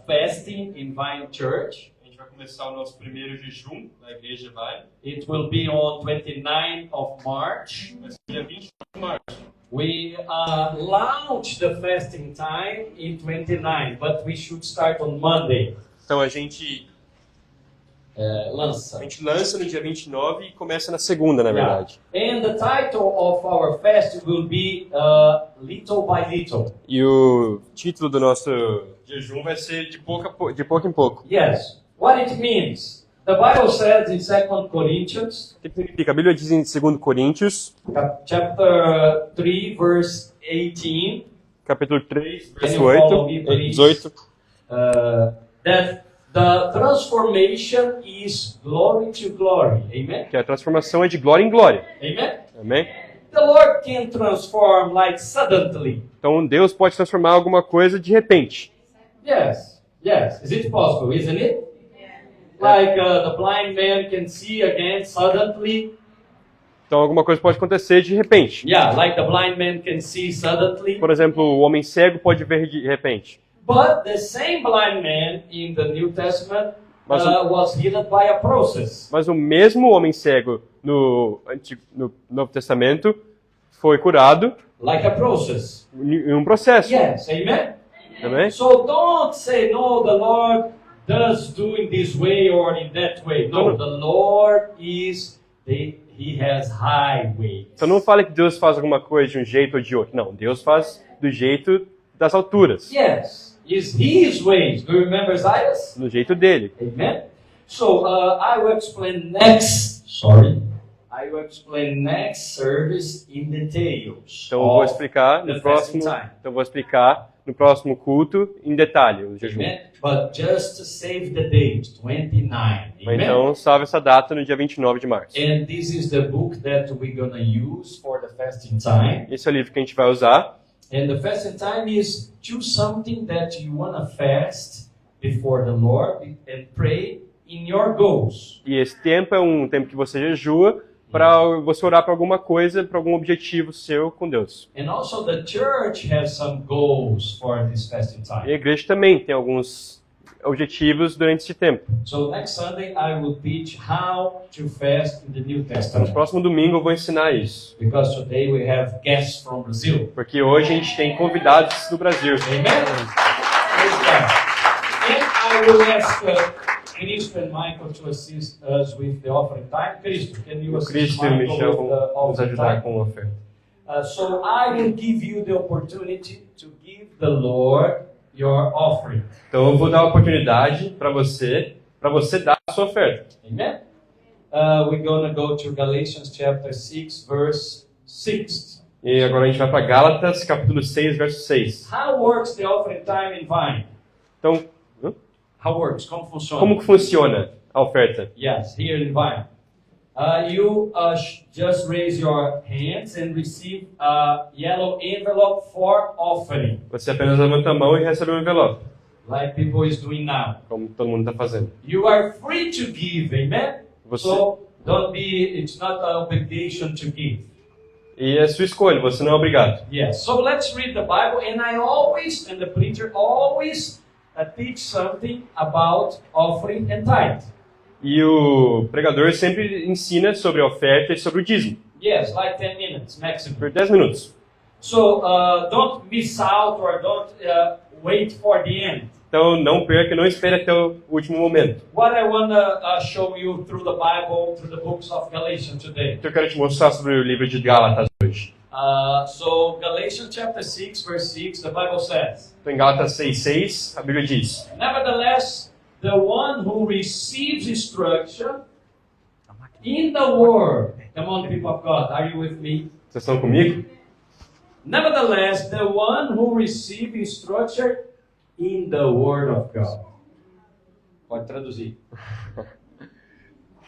fasting in Vine Church. A gente vai começar o nosso primeiro jejum da igreja Vine. It will be on 29th of March. Vai ser dia 29 de março. We launch the fasting time in 29, but we should start on Monday. Então a gente Lança. lança no dia 29 e começa na segunda, na verdade. And the title of our fast will be Little by Little. E o título do nosso jejum vai ser de pouco em pouco. Yes. What it means? The Bible says in 2 Corinthians, O que significa? A Bíblia diz em 2 Coríntios, chapter 3, verse 18, capítulo 3, Can verso you follow me, 8, please? 18, that the transformation is glory to glory. Amen? que a transformação é de glória em glória. Amen? Amém? The Lord can transform like suddenly. Então Deus pode transformar alguma coisa de repente. Yes. Yes. Is it possible, isn't it? Like the blind man can see again suddenly. Então alguma coisa pode acontecer de repente. Yeah, like the blind man can see suddenly. Por exemplo, o homem cego pode ver de repente. But the same blind man in the New Testament Mas was healed by a process. Mas o mesmo homem cego no Novo Testamento foi curado Like a process. em um processo. Yes, amen? Amém? So don't say, no, the Lord does do in this way or in that way. No, the Lord He has highways. Então não fale que Deus faz alguma coisa de um jeito ou de outro. Não, Deus faz do jeito das alturas. Yes, it's His ways. Do you remember Isaiah? No jeito dele. Amen? So I will explain I will explain next service in details. Então eu vou explicar the no próximo. fasting time. Então eu vou explicar no próximo culto em detalhe o jejum. Amen? But just to save the date, 29. Mas Amen? então salve essa data no dia 29 de março. And this is the book that we're going to use for the fasting time. Esse é o livro que a gente vai usar. And the fasting time is choose something that you want to fast before the Lord and pray in your goals. E esse tempo é um tempo que você jejua para você orar para alguma coisa, para algum objetivo seu com Deus. And also the church has some goals for this fasting E a time. igreja também tem alguns objetivos durante esse tempo. So next Sunday I will teach how to fast in the New Então, no Testament. próximo domingo eu vou ensinar isso. Because today we have guests from Brazil. Porque hoje a gente tem convidados do Brasil. Amen? Praise God. And I will ask Cristo and Michael to assist us with the offering time. Cristo, can you O assist Cristo e o Michael Michel with the vão nos offering ajudar time? com a oferta. So I will give you the opportunity to give the Lord your offering. Então eu vou dar a oportunidade para você dar a sua oferta. Amen? We're going to go to Galatians chapter 6, verse 6. E agora a gente vai para Gálatas, capítulo 6, verso 6. How works the offering time in Vine? Então, How works? Como funciona? como que funciona a oferta? Yes, here in Vine. You just raise your hands and receive a yellow envelope for offering, Você apenas levanta a mão e recebe um envelope, like people is doing now. como todo mundo está fazendo. You are free to give, amen? Você, So it's not an obligation to give. e é sua escolha, você não é obrigado. Yes. So let's read the Bible, and the preacher always teach something about offering and tithe. E o pregador sempre ensina sobre a oferta e sobre o dízimo, Yes, like 10 minutes maximum. por 10 minutos. So don't miss out or don't wait for the end. Então não perca, não espere até o último momento. What I want to show you through the Bible, through the books of Galatians today. Então eu quero te mostrar sobre o livro de Gálatas hoje. So Galatians chapter 6, verse 6, the Bible says, Então em Gálatas 6:6, a Bíblia diz: nevertheless, the one who receives instruction in the word. Come on, people of God, are you with me? Vocês estão comigo? Nevertheless, the one who receives instruction in the word of God. Pode traduzir.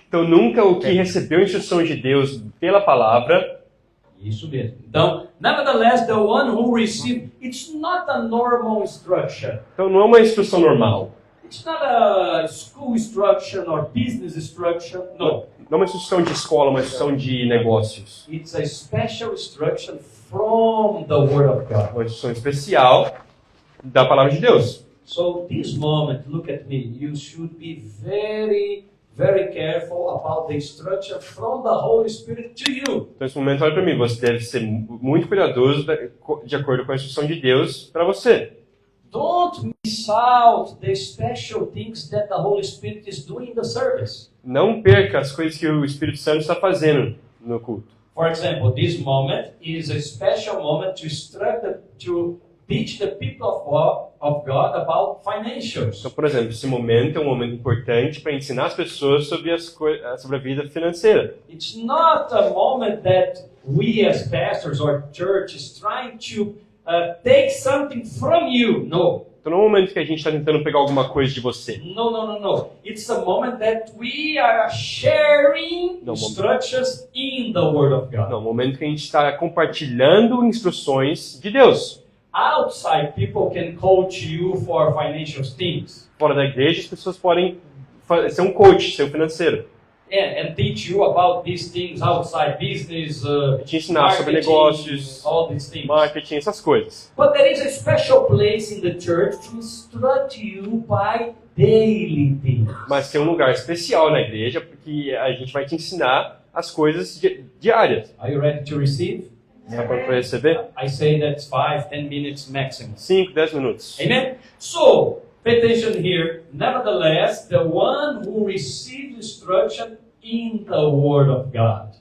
Então nunca o que recebeu instrução de Deus pela palavra. Isso mesmo. Então, nevertheless, the one who received, it's not a normal instruction. Então não é uma instrução normal. It's not a school instruction or business instruction. No. Não é uma instrução de escola, uma instrução de negócios. It's a special instruction from the Word of God. Uma instrução especial da palavra de Deus. So this moment, look at me, you should be very, very careful about the instruction from the Holy Spirit to you. Então, nesse momento, olha para mim, você deve ser muito cuidadoso de acordo com a instrução de Deus para você. Don't miss out the special things that the Holy Spirit is doing in the service. Não perca as coisas que o Espírito Santo está fazendo no culto. For example, this moment is a special moment to teach the people of God about financials. Então, por exemplo, esse momento é um momento importante para ensinar as pessoas sobre a vida financeira. It's not a moment that we as pastors or church is trying to take something from you. No. Então não é um momento que a gente está tentando pegar alguma coisa de você. No. It's a moment that we are sharing instructions in the Word of God. Não, é um momento que a gente está compartilhando instruções de Deus. Outside, people can coach you for financial things. Fora da igreja, as pessoas podem ser um coach, ser um financeiro. And teach you about these things outside business, Te ensinar sobre negócios, all these things. marketing, essas coisas. But there is a special place in the church to instruct you by daily things. Mas tem um lugar especial na igreja porque a gente vai te ensinar as coisas diárias. Are you ready to receive? Está pronto para receber? I say that's 5, 10 minutes maximum. 5, 10 minutos. Amen? So, pay attention here. Nevertheless, the one who receives instruction in the Word of God.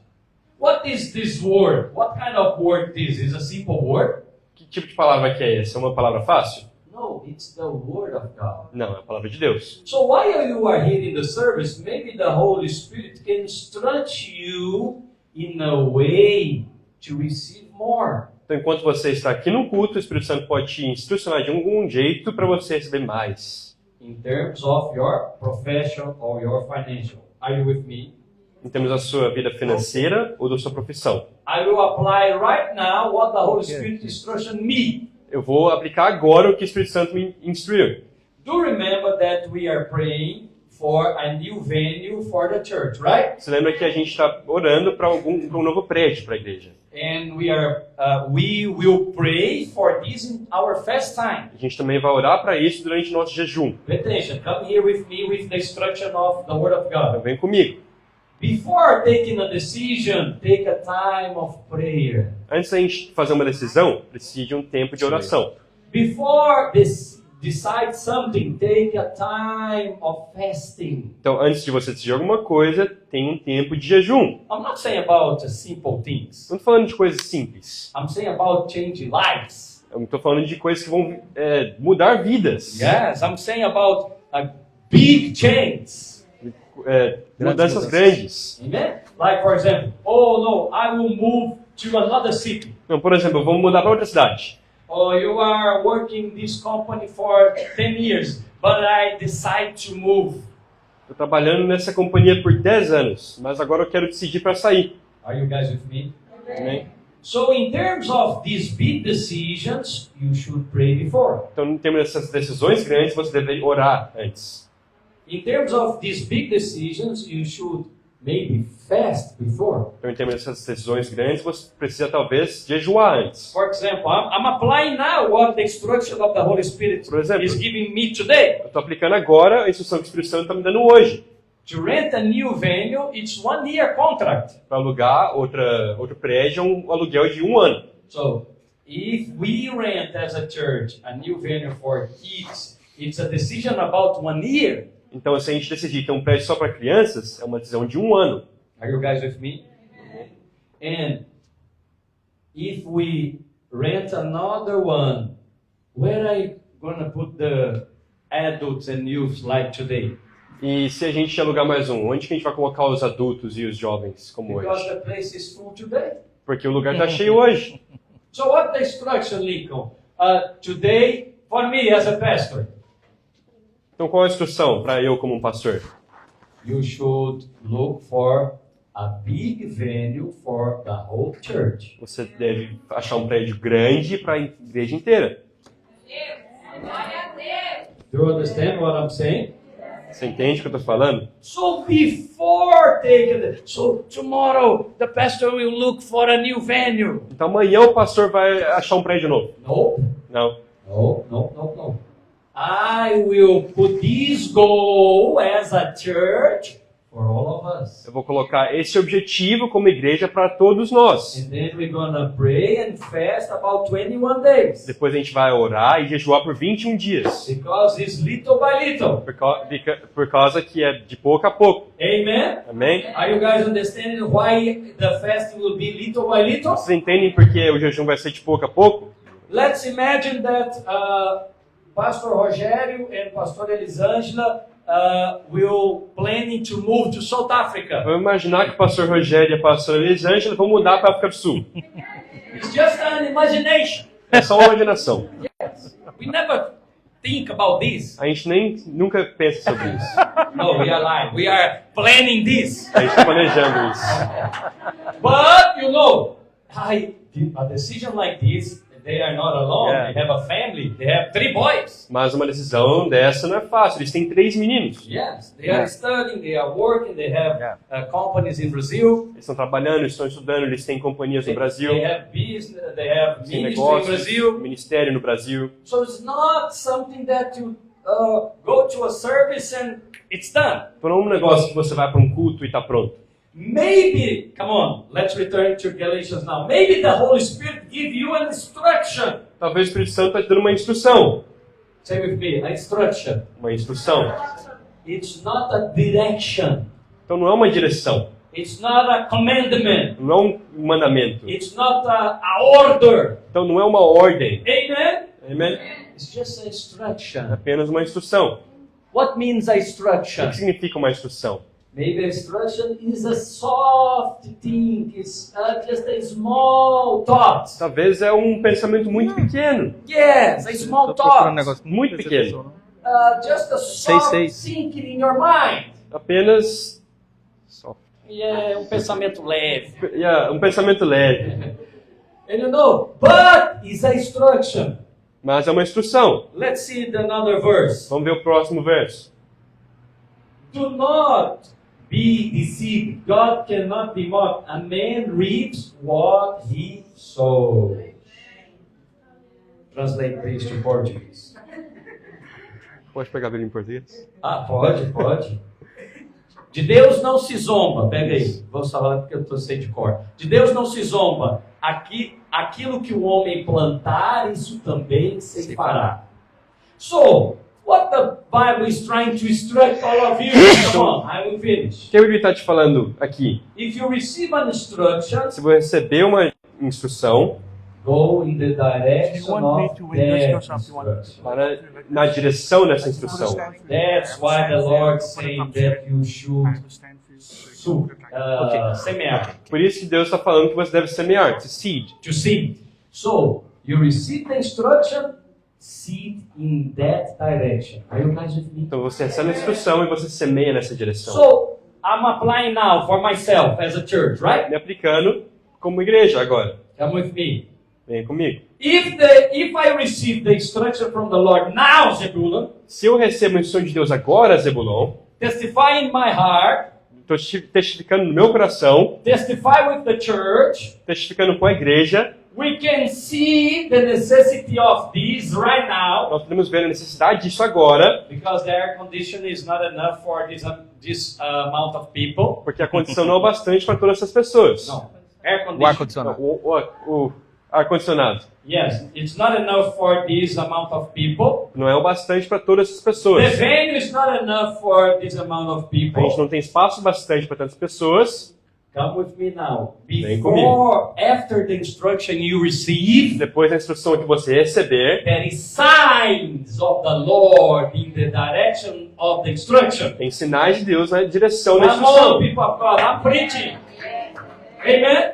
What is this word? What kind of word this is? A simple word? Que tipo de palavra que é essa? É uma palavra fácil? No, it's the Word of God. Não, é a palavra de Deus. So while you are here in the service, maybe the Holy Spirit can instruct you in a way to receive more. Então, enquanto você está aqui no culto, o Espírito Santo pode te instrucionar de algum jeito para você receber mais. In terms of your profession or your financial. Are you with me? Em termos da sua vida financeira ou da sua profissão. I will apply right now what the Holy Spirit instruction me. Eu vou aplicar agora o que o Espírito Santo me instruiu. Do remember that we are praying for a new venue for the church, right? Você lembra que a gente está orando para um novo prédio para a igreja. And we will pray for this in our fast time. A gente também vai orar para isso durante o nosso jejum. Pay attention. Come here with me with the instruction of the Word of Então God. vem comigo. Before taking a decision, take a time of prayer. Antes da gente fazer uma decisão, precisa de um tempo de oração. Before decide something, take a time of fasting. Então, antes de você decidir alguma coisa, tem um tempo de jejum. I'm not saying about simple things. Não estou falando de coisas simples. I'm saying about changing lives. Eu estou falando de coisas que vão mudar vidas. Yes, I'm saying about big changes. Mudanças grandes. Amen? Like, for example, oh no, I will move to another city. Então, por exemplo, vamos mudar para outra cidade. Oh, you are working this company for 10 years, but I decide to move. Estou trabalhando nessa companhia por 10 anos, mas agora eu quero decidir para sair. Are you guys with me? Amém? So, in terms of these big decisions, you should pray before. Então, em termos dessas decisões grandes, você deve orar antes. In terms of these big decisions, you should maybe fast before. Então, em termos dessas decisões grandes, você precisa talvez jejuar antes. For example, I'm applying now what the instruction of the Holy Spirit Por exemplo, is giving me today. eu estou aplicando agora a instrução que o Espírito Santo está me dando hoje. To rent a new venue, it's 1 year contract. Para alugar outro prédio, é um aluguel de 1 ano. So, if we rent as a church a new venue for kids, it's a decision about 1 year. Então, se a gente decidir ter um prédio só para crianças, é uma decisão de 1 ano. Are you guys with me? And if we rent another one, where are you gonna put the adults and youth like today? E se a gente alugar mais um, onde que a gente vai colocar os adultos e os jovens como Because hoje? the place is full today. Porque o lugar está cheio hoje. So what the instruction, Lincoln? Today, for me as a pastor, Então, qual é a instrução para eu como um pastor? you should look for a big venue for the whole church. Você deve achar um prédio grande para a igreja inteira. Do you understand what I'm saying? Você entende o que eu estou falando? So before taking so tomorrow the pastor will look for a new venue. Então, amanhã o pastor vai achar um prédio novo. No, Não. no. I will put this goal as a church for all of us. Eu vou colocar esse objetivo como igreja para todos nós. And then we're gonna pray and fast about 21 days. Depois a gente vai orar e jejuar por 21 dias. Because it's little by little. Por causa que é de pouco a pouco. Amen? Amém? Are you guys understanding why the fasting will be little by little? Vocês entendem por que o jejum vai ser de pouco a pouco? Let's imagine that Pastor Rogério and Pastor Elisângela will planning to move to South Africa. Vamos imaginar que o pastor Rogério e a pastora Elisângela vão mudar para a África do Sul. It's just an imagination. É só uma imaginação. Yes. We never think about this. A gente nunca pensa sobre isso. No, we are lying. We are planning this. A gente está planejando isso. But, you know, a decision like this, they are not alone. Yeah. They have a family. They have 3 boys. Mas uma decisão dessa não é fácil. Eles têm 3 meninos. Yes, they are studying, they are working, they have companies in Brazil. Eles estão trabalhando, eles estão estudando, eles têm companhias no Brasil, They have business, they have têm ministry in negócios, Brazil. ministério no Brasil. So it's not something that you go to a service and it's done. Então não é um negócio que você vai para um culto e está pronto. Maybe, come on, let's return to Galatians now. Maybe the Holy Spirit give you an instruction. Talvez o Espírito Santo está te dando uma instrução. Say with me, a instruction. Uma instrução. It's not a direction. Então não é uma direção. It's not a commandment. Não é um mandamento. It's not a order. Então não é uma ordem. Amen? Amém? It's just a É instruction. apenas uma instrução. What means a O instruction? que significa uma instrução? Maybe a instruction is a soft thing. It's just a small thought. Talvez é um pensamento muito pequeno. Yes, a small thought. Muito pequeno. Just a soft thinking in your mind. Apenas Yeah, um pensamento leve. um pensamento leve. And you know, but is a instruction. Mas é uma instrução. Let's see another verse. Vamos ver o próximo verso. Do not be deceived. God cannot be mocked. A man reaps what he sows. Translate this to Portuguese. Pode pegar a Bíblia em português? Ah, pode. De Deus não se zomba. Pega aí. Vou falar porque eu estou sem de cor. De Deus não se zomba. Aquilo que o homem plantar, isso também se fará. So, what the Bible is trying to instruct all of you. Come on, I will finish. O que a Bíblia está te falando aqui? If you receive an instruction, Se você receber uma instrução, go in the direction of that instruction. para na direção dessa instrução. That's why the Lord saying that you should semear. Por isso que Deus está falando que você deve semear, to seed. To seed. So, you receive the instruction, seed in that direction. Are you guys with me? Então você recebe a instrução e você semeia nessa direção. So, I'm applying now for myself as a church, right? Me aplicando como igreja agora. Come with me. Vem comigo. If I receive the instruction from the Lord now, Zebulun, Se eu recebo a instrução de Deus agora, Zebulon, testify in my heart, estou testificando no meu coração, testify with the church, testificando com a igreja, we can see the necessity of this right now, nós podemos ver a necessidade disso agora, because the air condition is not enough for this amount of people. porque a condição não é bastante para todas essas pessoas. No, air O condition. ar-condicionado. O ar-condicionado Yes, it's not enough for this amount of people. não é o bastante para todas essas The pessoas. venue is not enough for this amount of A gente people. não tem espaço bastante para tantas pessoas. Come with me now. Vem Before, after the instruction you receive, Depois da instrução que você receber, there is signs of the Lord in the direction of the instruction. tem sinais de Deus na direção da Come on, instrução. people of God, I'm preaching. Amen?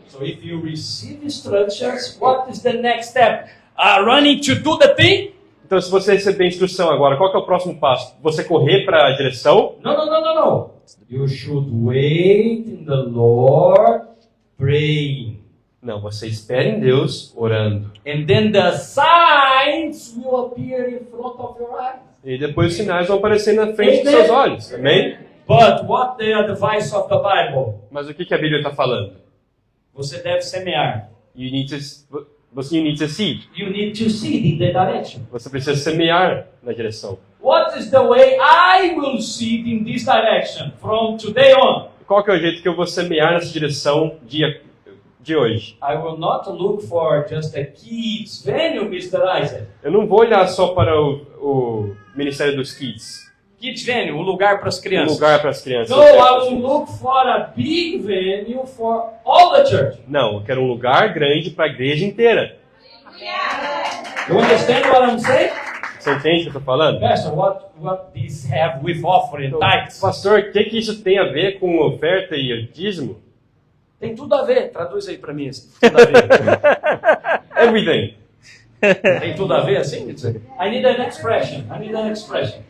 So if you receive instructions, what is the next step? Running to do the thing? Então, se você receber a instrução agora, qual que é o próximo passo? Você correr para a direção? No. You should wait in the Lord, praying. Não, você espera em Deus orando. And then the signs will appear in front of your eyes. E depois os sinais vão aparecer na frente dos seus olhos. Amém? But what the advice of the Bible? Mas o que a Bíblia está falando? Você deve semear. You need to, You need to seed. You need to seed in the direction. Você precisa semear na direção. What is the way I will seed in this direction from today on? Qual que é o jeito que eu vou semear nessa direção de hoje? I will not look for just a kids venue, Mr. Isaac. Eu não vou olhar só para o Ministério dos Kids, Kids venue, um lugar para as um crianças. lugar para as crianças. No, I will look for a big venue for all the church. Não, eu quero um lugar grande para a igreja inteira. You understand what I'm saying? Você entende o que eu estou falando? Pastor, what this have with offering tithes? Pastor, o que isso tem a ver com oferta e dízimo? Tem tudo a ver. Traduz aí para mim. Tudo a ver. Everything. Tem tudo a ver assim? I need an expression.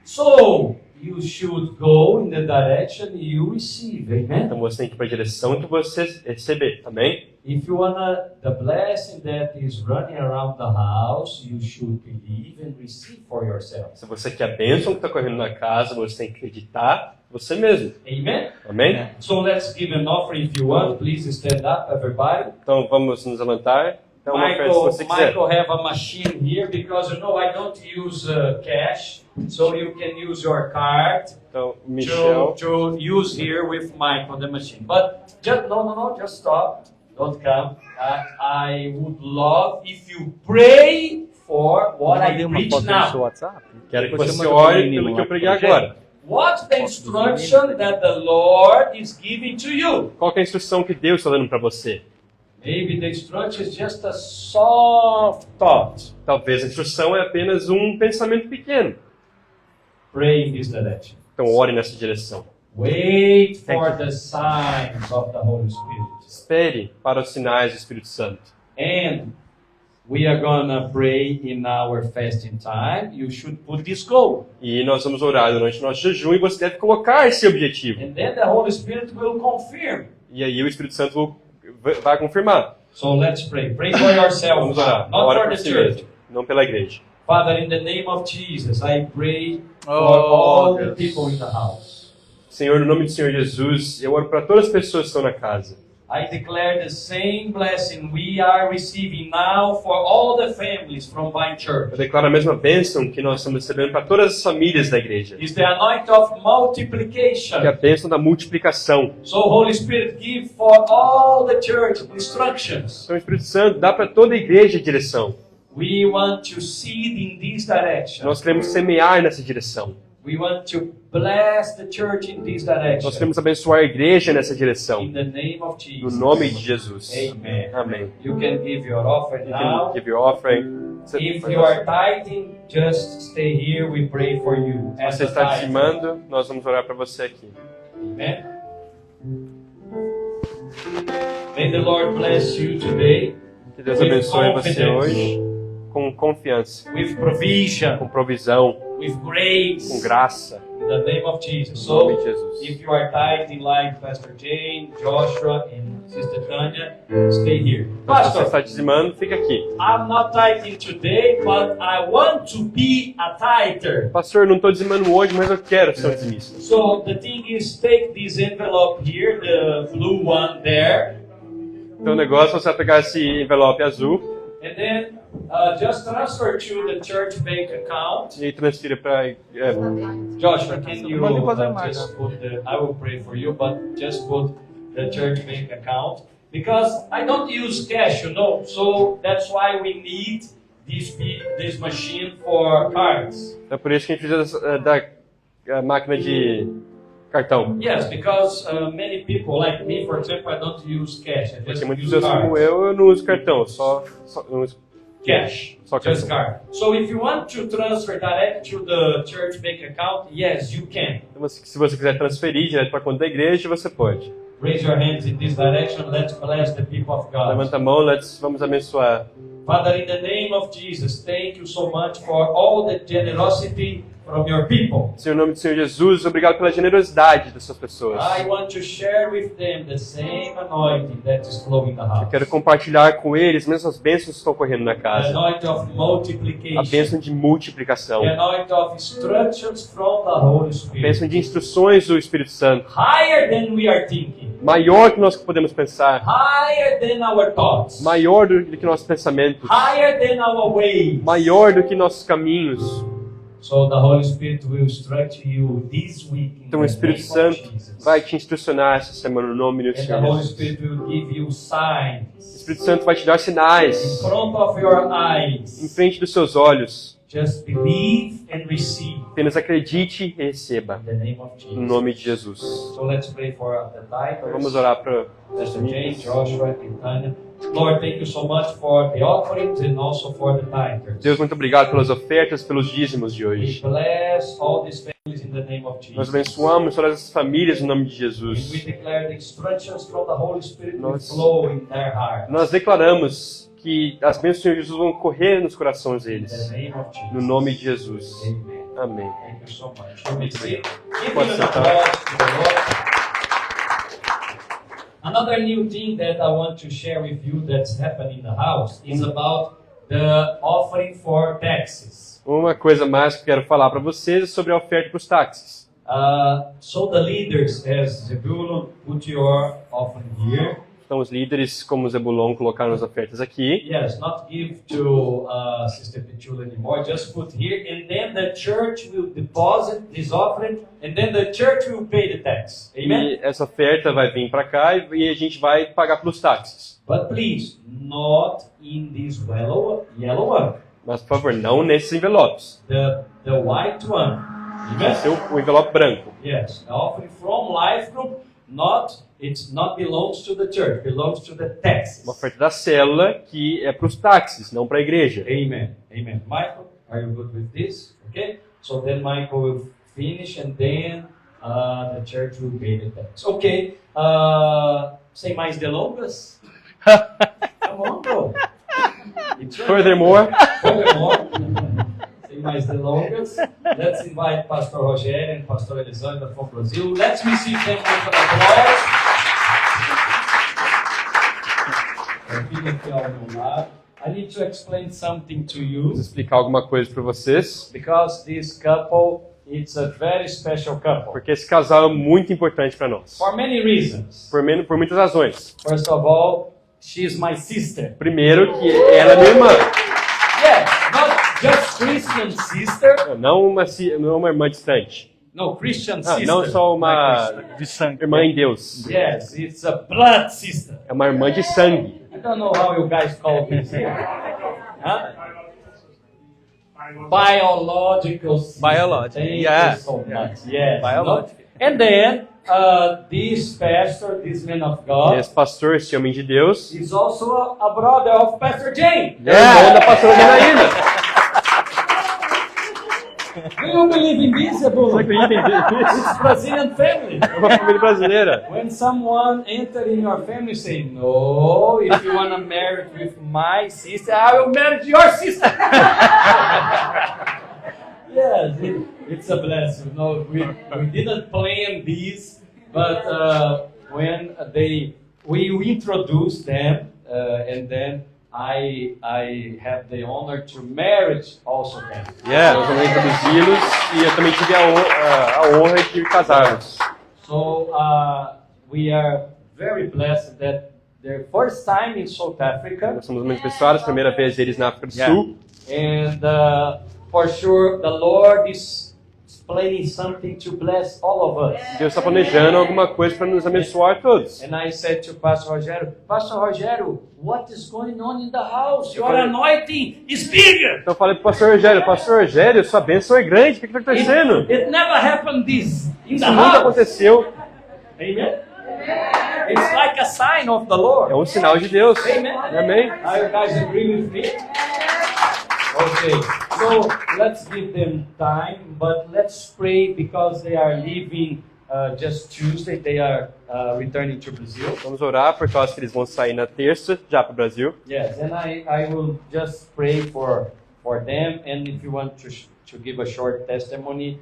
So, you should go in the direction you receive. Amen? Então você tem que ir para a direção que você receber, amém? If you wanna the blessing that is running around the house, you should believe and receive for yourself. Se você quer a bênção que está correndo na casa, você tem que acreditar você mesmo, Amen? amém? So let's give an offering if you want. Please stand up, everybody. Então vamos nos levantar. Então uma oferta se você quiser. Michael have a machine here because you know I don't use cash, so you can use your card Então Michel, to use here with Michael the machine. But just just stop. Don't come. I would love if you pray for what I preach now. WhatsApp. quero que você ore pelo que eu preguei agora. What's the instruction that the Lord is giving to you? Qual que é a instrução que Deus está dando para você? Maybe the instruction is just a soft thought. Talvez a instrução é apenas um pensamento pequeno. Pray in this direction. Então ore nessa direção. Wait for the signs of the Holy Spirit. Espere para os sinais do Espírito Santo. And we are gonna pray in our fasting time. You should put this goal. E nós vamos orar durante o nosso jejum e você deve colocar esse objetivo. And then the Holy Spirit will confirm. E aí o Espírito Santo vai confirmar. So let's pray. Pray for yourself, Vamos orar. not Ora for por the si church. mesmo, não pela igreja. Father, in the name of Jesus, I pray for Oh, all the Deus. people in the house. Senhor, no nome do Senhor Jesus, eu oro para todas as pessoas que estão na casa. I declare the same blessing we are receiving now for all the families from Vine Eu Church. declaro a mesma bênção que nós estamos recebendo para todas as famílias da igreja. It's the anointing of multiplication. Que é a bênção da multiplicação. So Holy Spirit, give for all the church instructions. Então, o Espírito Santo dá para toda a igreja a direção. We want to seed in this direction. Nós queremos semear nessa direção. We want to bless the church in this Nós direction. queremos abençoar a igreja nessa direção. In the name of No Jesus. nome de Jesus. Amen. Amém. You can give your offering You now. can give your offering. If you are tithing, just stay here. We pray for you. As Você a está tither. dizimando, nós vamos orar para você aqui. Amen. May the Lord bless you today Que Deus With abençoe você confidence. hoje com confiança, with provision, com provisão, with grace. com graça. In the name of Jesus. No nome So, de Jesus. if you are tithing like Pastor Jane, Joshua, and Sister Tanya, stay here. Então, se você Pastor, está dizimando, fica aqui. I'm not tithing today, but I want to be a tither. Pastor, não estou dizimando hoje, mas eu quero ser um dizimista. So the thing is, take this envelope here, the blue one there, Então o negócio é você pegar esse envelope azul and then just transfer to the church bank account. e transfira para... Joshua, can you Pode fazer mais, just put the? I will pray for you, but just put the church bank account because I don't use cash, you know. So that's why we need this machine for cards. É por isso que a gente precisa da máquina de cartão. Yes, because many people like me, for example, I don't use cash. I Porque just muitas use pessoas como cards. eu não uso cartão, eu uso Cash, Só just cartão. card. So if you want to transfer direct to the church bank account, yes, you can. Então, se você quiser transferir direto para a conta da igreja, você pode. Raise your hands in this direction. Let's bless the people of God. Levanta a mão, vamos abençoar. Father, in the name of Jesus, thank you so much for all the generosity from your people. Senhor, em nome do Senhor Jesus, obrigado pela generosidade dessas pessoas. I want to share with them the same anointing that is flowing in the house. Quero compartilhar com eles mesmo as bênçãos que estão correndo na The casa. anointing of A multiplication. bênção de multiplicação. The anointing of instructions from the Holy A Spirit. bênção de instruções do Espírito Santo. Higher than we are thinking. Maior que nós podemos pensar. Higher than our thoughts. Maior do que nossos pensamentos. Higher than our ways. Maior do que nossos caminhos. So the Holy Spirit will instruct you this week in Então o the Espírito name Santo of Jesus. vai te instrucionar essa semana no nome do And the Senhor Holy Jesus. Spirit will give you O signs Espírito Santo vai te dar in sinais front of your em eyes. frente dos seus olhos. Just believe and receive Apenas acredite e receba in the name of no Jesus. nome de Jesus. So let's pray for the Então vamos tithers, orar para Pastor James, Joshua, and Tanya. Lord, thank you so much for the offerings and also for the tithers. Deus, muito obrigado pelas ofertas, pelos dízimos de We hoje. bless all these families in the name of Nós Jesus. abençoamos todas as famílias no nome de We Jesus. declare the instructions from the Holy Spirit will Nós- flow in their heart. Nós declaramos que as bênçãos do Senhor Jesus vão correr nos corações In the deles. name of Jesus. No nome de Jesus. Amen. Amém. Thank you so much. You may sit. Give Pode an sentar. applause to the Lord. Another new thing that I want to share with you that's happening in the house is about the offering for taxes. Uma coisa mais que eu quero falar para vocês é sobre a oferta para os táxis. So the leaders, as Zebulun, put your offering here. Então os líderes, como o Zebulon, colocaram as ofertas aqui. Yes, not give to Sister Petula anymore. Just put here, and then the church will deposit this offering, and then the church will pay the tax. Amen. E essa oferta vai vir para cá e a gente vai pagar pelos táxis. But please, not in this yellow one. Mas, por favor, não nesses envelopes. The white one. Vai Amen. ser o envelope branco. Yes, the offering from Life Group. It's not belongs to the church. Belongs to the taxes. Uma oferta da célula que é para os táxis, não para a igreja. Amen. Amen. Michael, are you good with this? Okay. So then Michael will finish, and then the church will pay the tax. Okay. Sem mais delongas. Come on, bro. Furthermore, Sem mais delongas, let's invite Pastor Rogério and Pastor Elisângela from Brazil. Let's receive them with an applause. Fica aqui ao meu lado. I need to explain something to you vou explicar alguma coisa para vocês, because this couple, it's a very special couple porque esse casal é muito importante para nós. for many reasons. Por muitas razões. First of all, she's my sister. Primeiro, que ela é minha irmã. Yes, not just Christian sister. Não uma irmã distante. No, Christian Ah, sister. não só uma De sangue. irmã em Deus. Yes, it's a blood sister. É uma irmã de sangue. I don't know how you guys call this here. Huh? Biological sister. Biological, Thank yeah. you so much. Yes. Biological. No? And then, this pastor, this man of God, Esse pastor, esse homem de Deus, is also a brother of Pastor James. é irmão da pastora Janaína. Do you believe in this, Ebu? Você acredita nisso? It's Brazilian family. É uma família brasileira. When someone enter in your family, say, no, if you want to marry with my sister, I will marry your sister. Yes, it's a blessing. No, we didn't plan this, but when we introduced them, and then I have the honor to marry also them. Nós vamos introduzi-los e eu também tive a honra de casá-los. So we are very blessed that their first time in South Africa, Nós somos muito abençoados, primeira vez eles na África do Sul. and for sure the Lord is planning something to bless all of us. Deus está planejando alguma coisa para nos abençoar todos. And I said to Pastor Rogério, what is going on in the house? Your anointing is bigger. Então eu falei para o Pastor Rogério, sua bênção é grande, o que está acontecendo? It never happened this in the Isso nunca house. aconteceu. Amen. It's like a sign of the Lord. É um sinal de Deus. Amen. Amém? Are you guys agree with me? Okay, so let's give them time, but let's pray because they are leaving just Tuesday. They are returning to Brazil. Vamos orar por causa que eles vão sair na terça já para o Brasil. Yes, and I will just pray for them, and if you want to give a short testimony,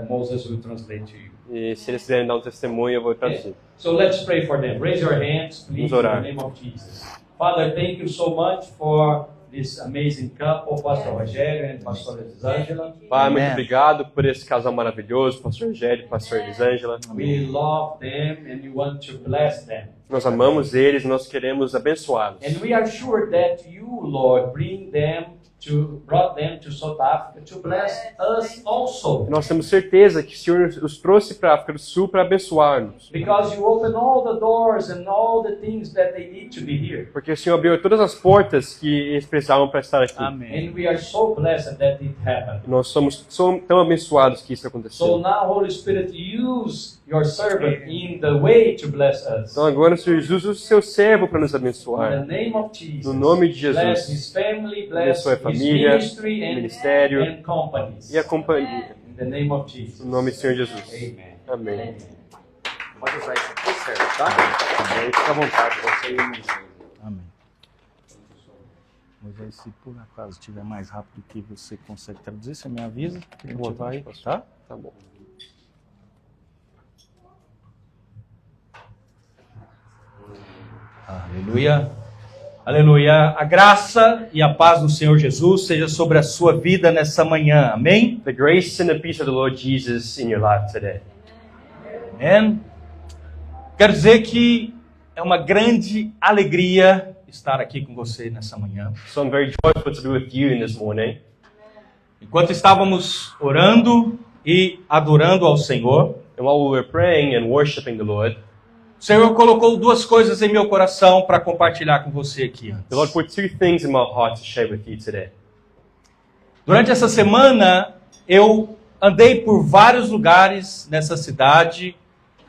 Moses will translate to you. E se eles quiserem dar um testemunho, eu vou traduzir. So let's pray for them. Raise your hands, please, in Vamos the orar. name of Jesus. Father, thank you so much for this amazing couple, Pastor Rogério and Pastor Elisângela. Pai, muito Amen. obrigado por esse casal maravilhoso, Pastor Rogério e Pastor Elisângela. We love them and we want to bless them. Nós amamos eles, nós queremos abençoá-los. And we are sure that you, Lord, brought them to South Africa to bless us also. Nós temos certeza que o Senhor os trouxe para a África do Sul para abençoar-nos. Because you open all the doors and all the things that they need to be here. Porque o Senhor abriu todas as portas que eles precisavam para estar aqui. Amém. And we are so blessed that it happened. Nós somos tão abençoados que isso So aconteceu. now, Holy Spirit, use your servant in the way to bless us. Então agora o Senhor Jesus usa o seu servo para nos In the abençoar. name of Jesus. No nome de Bless Jesus. his family, bless Abençoe a his família, ministry and, ministério and companies. e a companhia. In the name of Jesus. No nome do Senhor Jesus. Amen. Amém. Pode usar isso aqui, certo? Tá? Fica à vontade, você e o Moisés. Amém. Moisés, se por acaso estiver mais rápido que você consegue traduzir, você me avisa que a gente vontade, vai, pastor. tá? Tá bom. Aleluia. Aleluia. A graça e a paz do Senhor Jesus seja sobre a sua vida nessa manhã. Amém? The grace and the peace of the Lord Jesus in your life today. Amém. Quero dizer que é uma grande alegria estar aqui com você nessa manhã. So I'm very joyful to be with you in this morning. Enquanto estávamos orando e adorando ao Senhor, And while we were praying and worshiping the Lord, o Senhor colocou duas coisas em meu coração para compartilhar com você aqui antes. the Lord put two things in my heart to share with you today. Durante essa semana, eu andei por vários lugares nessa cidade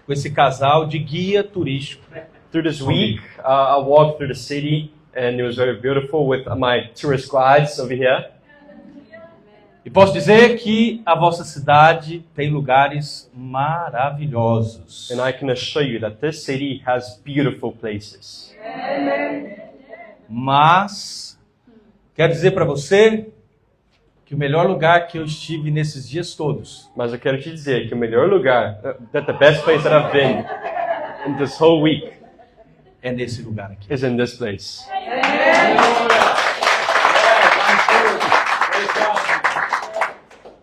com esse casal de guia turístico. Through this week, I walked through the city and it was very beautiful with my tourist guides over here. E posso dizer que a vossa cidade tem lugares maravilhosos. And I can assure you that this city has beautiful places. Mas quero dizer para você que o melhor lugar que eu estive nesses dias todos Mas eu quero te dizer que o melhor lugar, that the best place that I've been in this whole week é nesse lugar aqui. is in this place.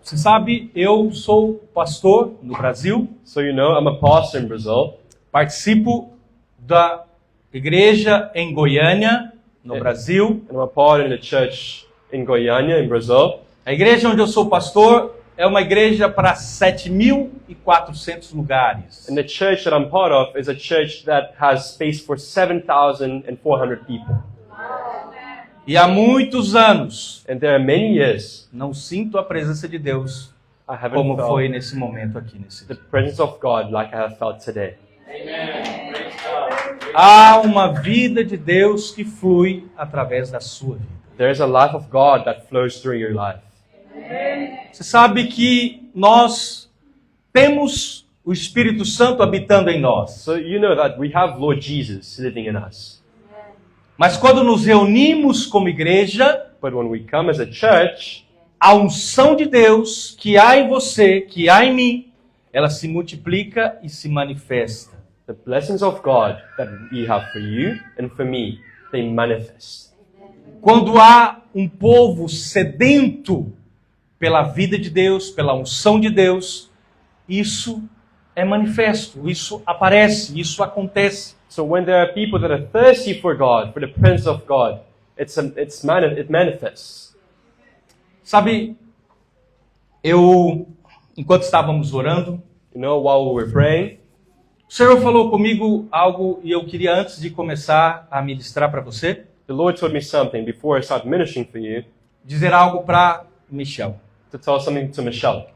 Você sabe, eu sou pastor no Brasil, So you know, I'm a pastor in Brazil. participo da igreja em Goiânia, no Brasil. And I'm a part in the church in Goiânia, in Brazil. A igreja onde eu sou pastor é uma igreja para 7.400 lugares. And the church that I'm part of is a church that has space for 7,400 people. E há muitos anos And there are many years não sinto a presença de Deus I haven't como felt foi nesse momento aqui nesse the dia. presence of God like I have felt today. Há uma vida de Deus que flui através da sua vida. There is a life of God that flows through your life. Você sabe que nós temos o Espírito Santo habitando em nós. So you know that we have Lord Jesus living in us. Mas quando nos reunimos como igreja, But when we come as a church, a unção de Deus que há em você, que há em mim, ela se multiplica e se manifesta. the blessings of God that we have for you and for me, they manifest. Quando há um povo sedento pela vida de Deus, pela unção de Deus, isso é manifesto, isso aparece, isso acontece. So when there are people that are thirsty for God, for the presence of God, it manifests. Sabe, enquanto estávamos orando, You know, while we were praying, o Senhor falou comigo algo e eu queria, antes de começar a ministrar para você, the Lord told me something before I start ministering for you, dizer algo para Michel. to tell something to Michelle.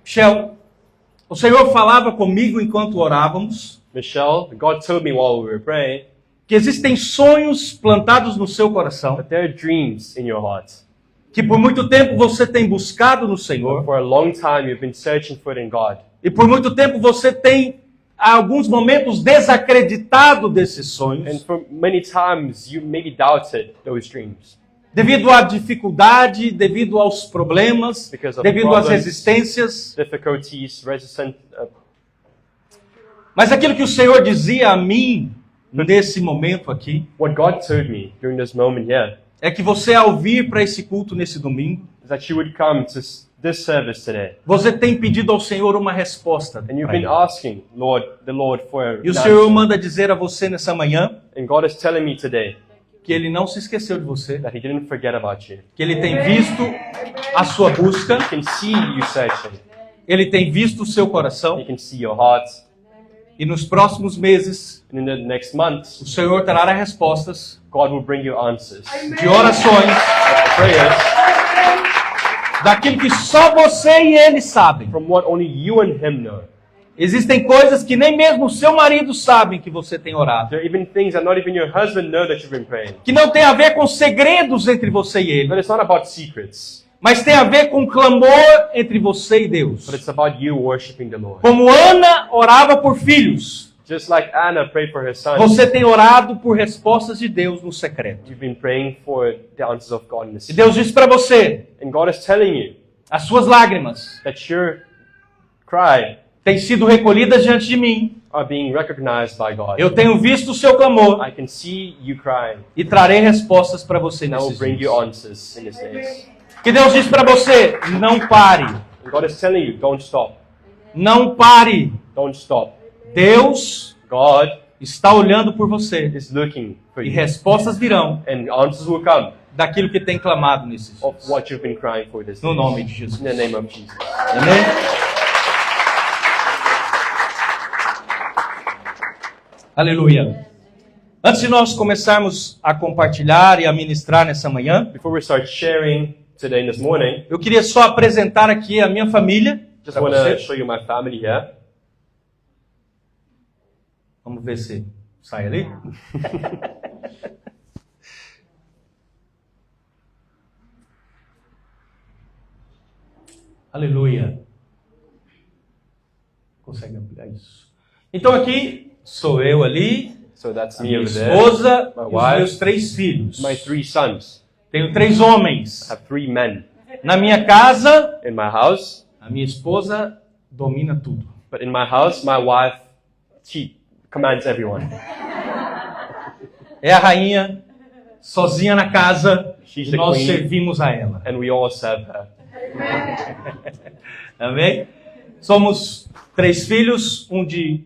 Michel, o Senhor falava comigo enquanto orávamos, Michelle, God told me while we were praying que existem sonhos plantados no seu coração, that there are dreams in your heart. que por muito tempo você tem buscado no Senhor, For a long time, you've been searching for it in God. e por muito tempo você tem, há alguns momentos, desacreditado desses And sonhos, for many times, you maybe doubted those dreams. devido à dificuldade, devido aos problemas, Because of devido às problems. resistências. difficulties, resistant. Mas aquilo que o Senhor dizia a mim nesse momento aqui, What God told me during this moment here é que você, ao vir para esse culto nesse domingo, is that you would come to this service today. você tem pedido ao Senhor uma resposta. And you've pra been ele. asking the Lord for E o an Senhor answer. manda dizer a você nessa manhã And God is telling me today que Ele não se esqueceu de você, that He didn't forget about you. que Ele tem visto a sua busca, He can see you searching. Ele tem visto o seu coração, He can see your heart. e nos próximos meses And in the next o months, Senhor trará respostas God will bring you answers. de orações, Prayers daquilo que só você e Ele sabem. from what only you and Him know. Existem coisas que nem mesmo o seu marido sabe que você tem orado, There are even things that not even your husband know that you've been praying. que não tem a ver com segredos entre você e Ele, But it's not about secrets, mas tem a ver com clamor entre você e Deus. but it's about you worshiping the Lord. Como Ana orava por filhos, Just like Anna prayed for her son, você tem orado por respostas de Deus no secreto. you've been praying for the answers of God in the E secret. Deus diz para você, And God is telling you as suas lágrimas that your cry têm sido recolhidas diante de mim. are being recognized by God. Eu tenho visto o seu clamor I can see you crying, e trarei respostas para você and I will nesses bring dias. you answers in these days. Que Deus diz para você, não pare, And God is telling you, don't stop. não pare. Don't stop. Deus God está olhando por você is looking for e you. respostas virão And answers will come daquilo que tem clamado nesses of dias. what you've been crying for this No day. nome de Jesus. In the name of Jesus. Amém? Aleluia. Antes de nós começarmos a compartilhar e a ministrar nessa manhã, Before we start sharing today and this morning, eu queria só apresentar aqui a minha família. just Pra want to você. show you my family here. Vamos ver se sai ali. Aleluia. Consegue ampliar isso? Então aqui sou eu ali, So that's a me minha over there. esposa my e os wife, meus 3 filhos. My 3 sons. Tenho 3 homens. I have 3 men. Na minha casa, In my house, a minha esposa domina tudo. but in my house, my wife, she commands everyone. É a rainha, sozinha na casa, She's e the nós queen. servimos a ela. And we all serve her. Amém? Somos 3 filhos,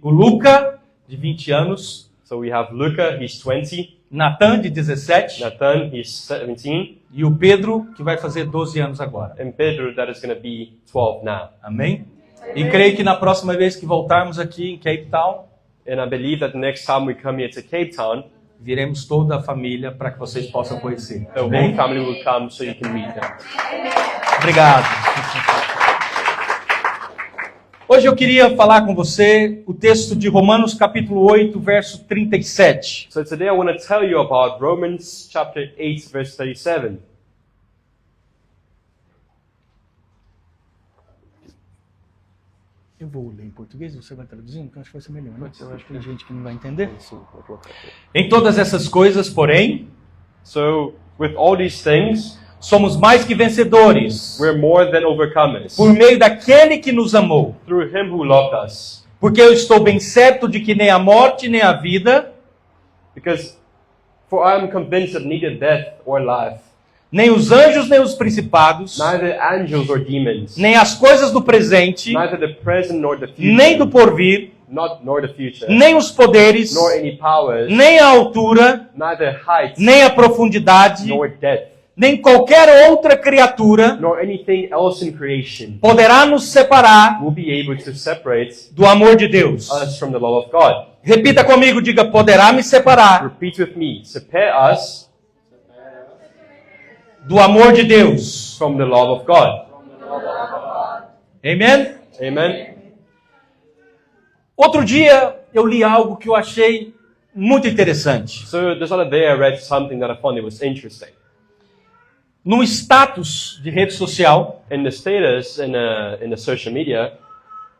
o Luca, de 20 anos, So we have Luca, he's 20. Natan, de 17, Nathan, he's 17. e o Pedro, que vai fazer 12 anos agora. And Pedro, that is going to be 12 now. Amém? E creio que na próxima vez que voltarmos aqui em Cape Town, And I believe that the next time we come here to Cape Town, viremos toda a família para que vocês possam conhecer. the whole Amém? family will come so you can meet them. Obrigado. Hoje eu queria falar com você o texto de Romanos capítulo 8, verso 37. So today I want to tell you about Romans chapter 8, verse 37. Eu vou ler em português, você vai traduzindo, porque eu acho que vai ser melhor, né? Eu acho que tem gente que não vai entender. Em todas essas coisas, porém, So with all these things, somos mais que vencedores we're more than overcomers por meio daquele que nos amou. through him who loved us. Porque eu estou bem certo de que nem a morte nem a vida, For I am convinced that neither death or life, nem os anjos nem os principados, neither angels or demons, nem as coisas do presente, neither the present nor the future, nem do porvir, nor the future, nem os poderes, nor any powers, nem a altura, neither height nem a profundidade, nor depth, nem qualquer outra criatura nor anything else in creation poderá nos separar will be able to separate do amor de Deus. us from the love of God. Repita comigo, diga, poderá me separar Repeat with me. Separe us do amor de Deus. from the love of God. Amen? Amen. Outro dia eu li algo que eu achei muito interessante. So this other day I read something that I found it was interesting. Num status de rede social, In the status in the social media,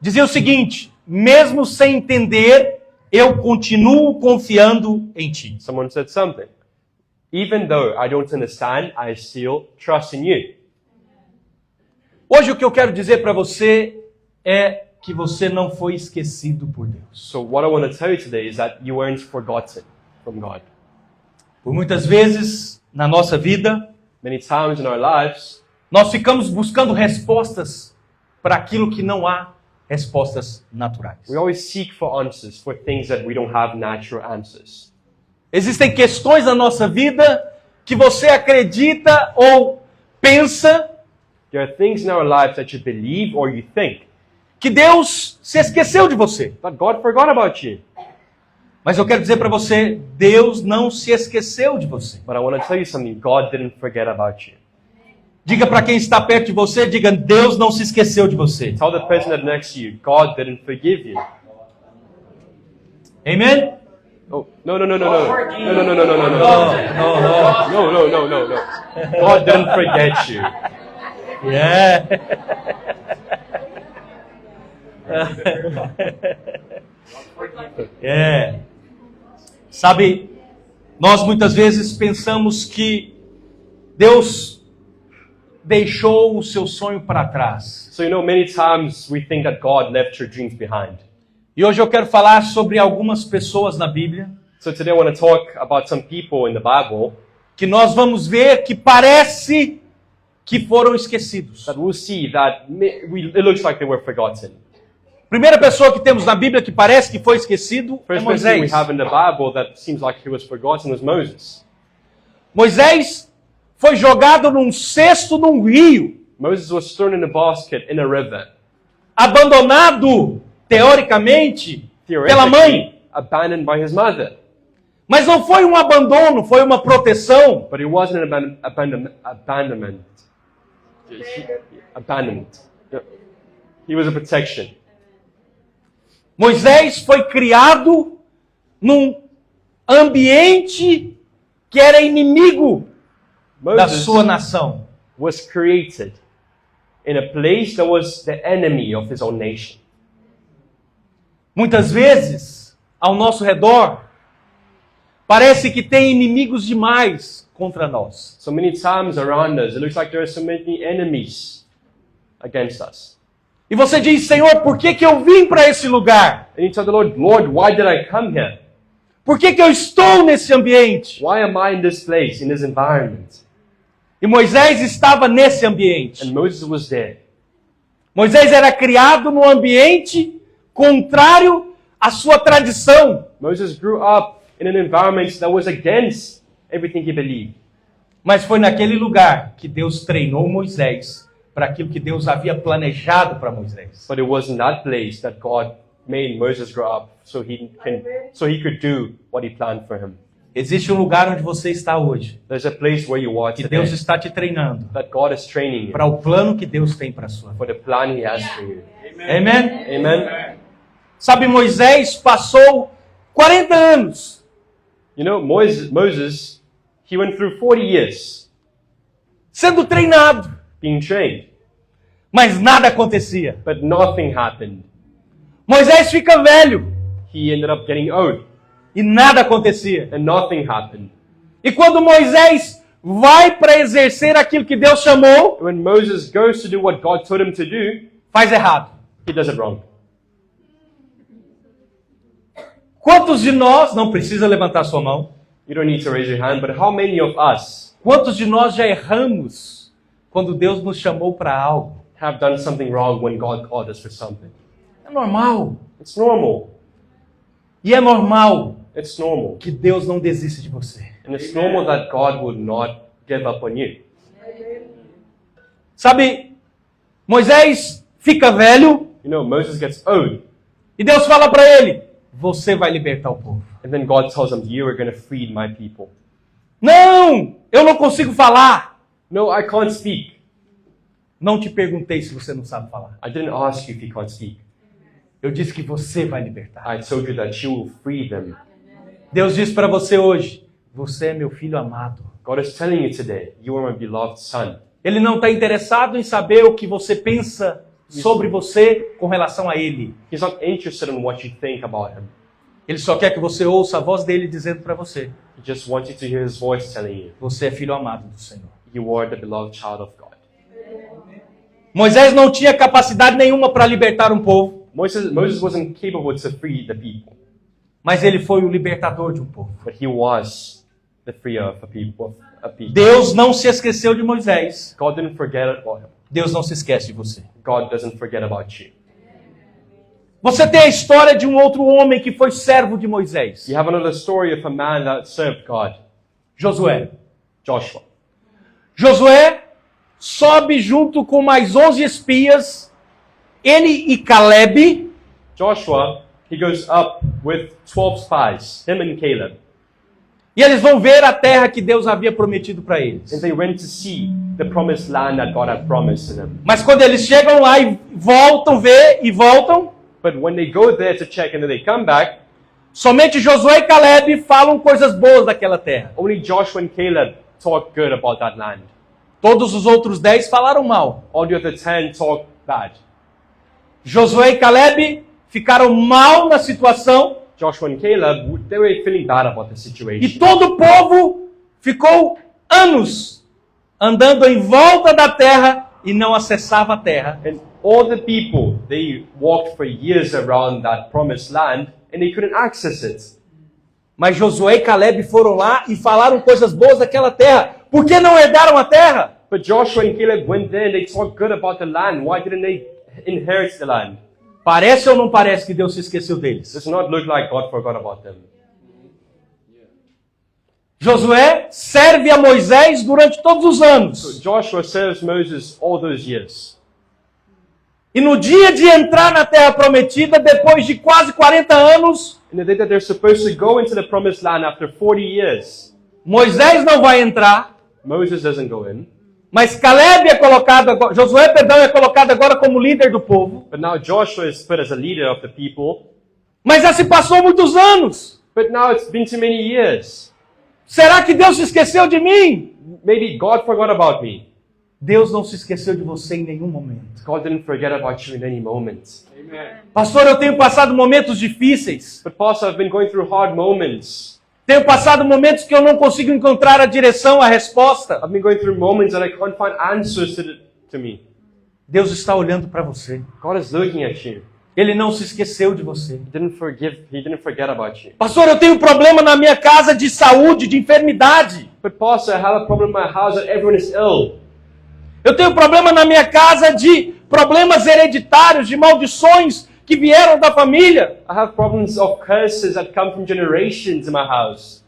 dizia o seguinte: mesmo sem entender, eu continuo confiando em ti. someone said something. Even though I don't understand, I still trust in you. Hoje o que eu quero dizer para você é que você não foi esquecido por Deus. So what I want to tell you today is that you weren't forgotten from God. Por muitas vezes na nossa vida, Many times in our lives, nós ficamos buscando respostas para aquilo que não há respostas naturais. we always seek for answers for things that we don't have natural answers. Existem questões na nossa vida que você acredita ou pensa There are things in our lives that you believe or you think que Deus se esqueceu de você. that God forgot about you. Mas eu quero dizer para você, Deus não se esqueceu de você. But I want to tell you something. God didn't forget about you. Diga para quem está perto de você, diga, Deus não se esqueceu de você. Tell the person that's next to you, God didn't forgive you. Amen? Oh, no. No. God didn't forget you. Yeah. É. Sabe, nós muitas vezes pensamos que Deus deixou o seu sonho para trás. So, many times we think that God left your dreams behind. E hoje eu quero falar sobre algumas pessoas na Bíblia So today I want to talk about some people in the Bible que nós vamos ver que parece que foram esquecidos. that we'll see that it looks like they were forgotten. Primeira pessoa que temos na Bíblia que parece que foi esquecido é First person we Moisés. have in the Bible that seems like he was forgotten was Moses. Moisés foi jogado num cesto num rio, Moses was thrown in a basket in a river. abandonado, teoricamente, pela mãe. Abandoned by his mother. Mas não foi um abandono, foi uma proteção. But it wasn't an abandonment. Abandonment. He was a protection. Moisés foi criado num ambiente que era inimigo da Moses sua nação. was created in a place that was the enemy of his own nation. Muitas vezes, ao nosso redor, parece que tem inimigos demais contra nós. So many times around us, it looks like there are so many enemies against us. E você diz, Senhor, por que eu vim para esse lugar? And you tell the Lord, Lord, why did I come here? Por que eu estou nesse ambiente? Why am I in this place, in this environment? E Moisés estava nesse ambiente. And Moses was there. Moisés era criado num ambiente contrário à sua tradição. Moses grew up in an environment that was against everything he believed. Mas foi naquele lugar que Deus treinou Moisés para aquilo que Deus havia planejado para Moisés. But it was in that place that God made Moses grow up so he could do what he planned for him. Existe um lugar onde você está hoje, There's a place where you are que today Deus está te treinando that God is training you para o plano que Deus tem para a sua vida. for the plan he has for you. Amém? Amen? Sabe, Moisés passou 40 anos Moses, he went through 40 years sendo treinado, being trained, mas nada acontecia. but nothing happened. Moisés fica velho He ended up getting old, e nada acontecia. and nothing happened. E quando Moisés vai para exercer aquilo que Deus chamou, When Moses goes to do what God told him to do, faz errado. he does it wrong. Quantos de nós, não precisa levantar sua mão, You don't need to raise your hand, but how many of us quantos de nós já erramos quando Deus nos chamou para algo? have done something wrong when God called us for something? É normal. It's normal. E é normal It's normal. que Deus não desista de você. And it's normal that God would not give up on you. Sabe, Moisés fica velho Moses gets old, e Deus fala para ele, você vai libertar o povo. and then God tells him, you are going to free my people. Não, eu não consigo falar. No, I can't speak. Não te perguntei se você não sabe falar. I didn't ask you if you can't speak. Eu disse que você vai libertar. I told you that you will free them. Deus diz para você hoje, você é meu filho amado. God is telling you today, you are my beloved son. Ele não está interessado em saber o que você pensa sobre você com relação a ele. He's not interested in what you think about him. Ele só quer que você ouça a voz dele dizendo para você: He just wants you to hear His voice telling you, você é filho amado do Senhor. you are the beloved child of God. Moisés não tinha capacidade nenhuma para libertar um povo, Moses wasn't capable to free the people, mas ele foi o libertador de um povo. but he was the freer of a people. Deus não se esqueceu de Moisés. God didn't forget about him. Deus não se esquece de você. God doesn't forget about you. Você tem a história de um outro homem que foi servo de Moisés, You have another story of a man that served God, Josué. Joshua. Josué sobe junto com mais 11 espias, ele e Caleb, Joshua, he goes up with 12 spies, him and Caleb, e eles vão ver a terra que Deus havia prometido para eles. and they went to see the promised land that God had promised to them. Mas quando eles chegam lá e voltam, ver e voltam, But when they go there to check and then they come back, somente Josué e Caleb falam coisas boas daquela terra. only Joshua and Caleb talk good about that land. Todos os outros 10 falaram mal. All the other 10 talk bad. Josué e Caleb ficaram mal na situação Joshua and Caleb, they were feeling bad about the e situation. todo o povo ficou anos andando em volta da terra e não acessava a terra. And all the people, they walked for years around that promised land and they couldn't access it. Mas Josué e Caleb foram lá e falaram coisas boas daquela terra. Por que não herdaram a terra? But Joshua and Caleb went there and they talked good about the land. Why didn't they inherit the land? Parece ou não parece que Deus se esqueceu deles? Does not look like God forgot about them. Josué serve a Moisés durante todos os anos. Joshua serves Moses all those years. E no dia de entrar na terra prometida, depois de quase 40 anos, In the day that they're supposed to go into the promised land after 40 years, Moisés não vai entrar, Moses doesn't go in. mas Caleb é colocado agora, Josué, perdão, é colocado agora como líder do povo. But now Joshua is put as a leader of the people. Mas já se passou muitos anos. But now it's been too many years. Será que Deus se esqueceu de mim? Maybe God forgot about me. Deus não se esqueceu de você em nenhum momento. God didn't forget about you in any moment. Pastor, eu tenho passado momentos difíceis. But Pastor, I've been going through hard moments. Tenho passado momentos que eu não consigo encontrar a direção, a resposta. I've been going through moments that I can't find answers to me. Deus está olhando para você. God is looking at you. Ele não se esqueceu de você. He didn't forget about you. Pastor, eu tenho um problema na minha casa de saúde, de enfermidade. But Pastor, I have a problem in my house that everyone is ill. Eu tenho um problema na minha casa de problemas hereditários, de maldições que vieram da família. I have problems of curses that come from generations in my house.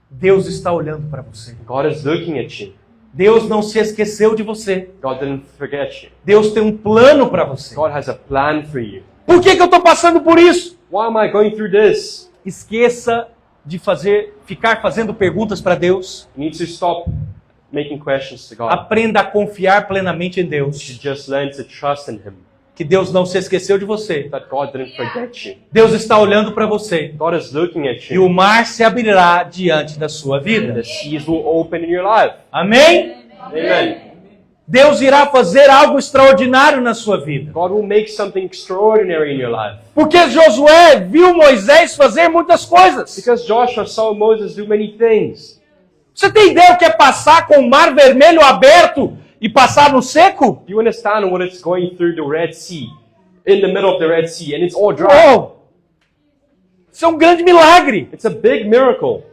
Deus está olhando para você. God is looking at you. Deus não se esqueceu de você. God didn't forget you. Deus tem um plano para você. God has a plan for you. Por que eu estou passando por isso? Why am I going through this? Esqueça de ficar fazendo perguntas para Deus. You need to stop making questions to God. Aprenda a confiar plenamente em Deus. You just learn to trust in Him. Que Deus não se esqueceu de você. That God didn't forget you. Deus está olhando para você. God is looking at E o you. mar se abrirá diante da sua The vida. seas will open in your life. Amém? Amen. Deus irá fazer algo extraordinário na sua vida. God will make something extraordinary in your life. Porque Josué viu Moisés fazer muitas coisas. Because Joshua saw Moses do many things. Você tem ideia o que é passar com o mar vermelho aberto e passar no seco? Do you understand what it's going through the Red Sea? In the middle of the Red Sea, and it's all dry. Oh! Isso é um grande milagre. It's a big miracle.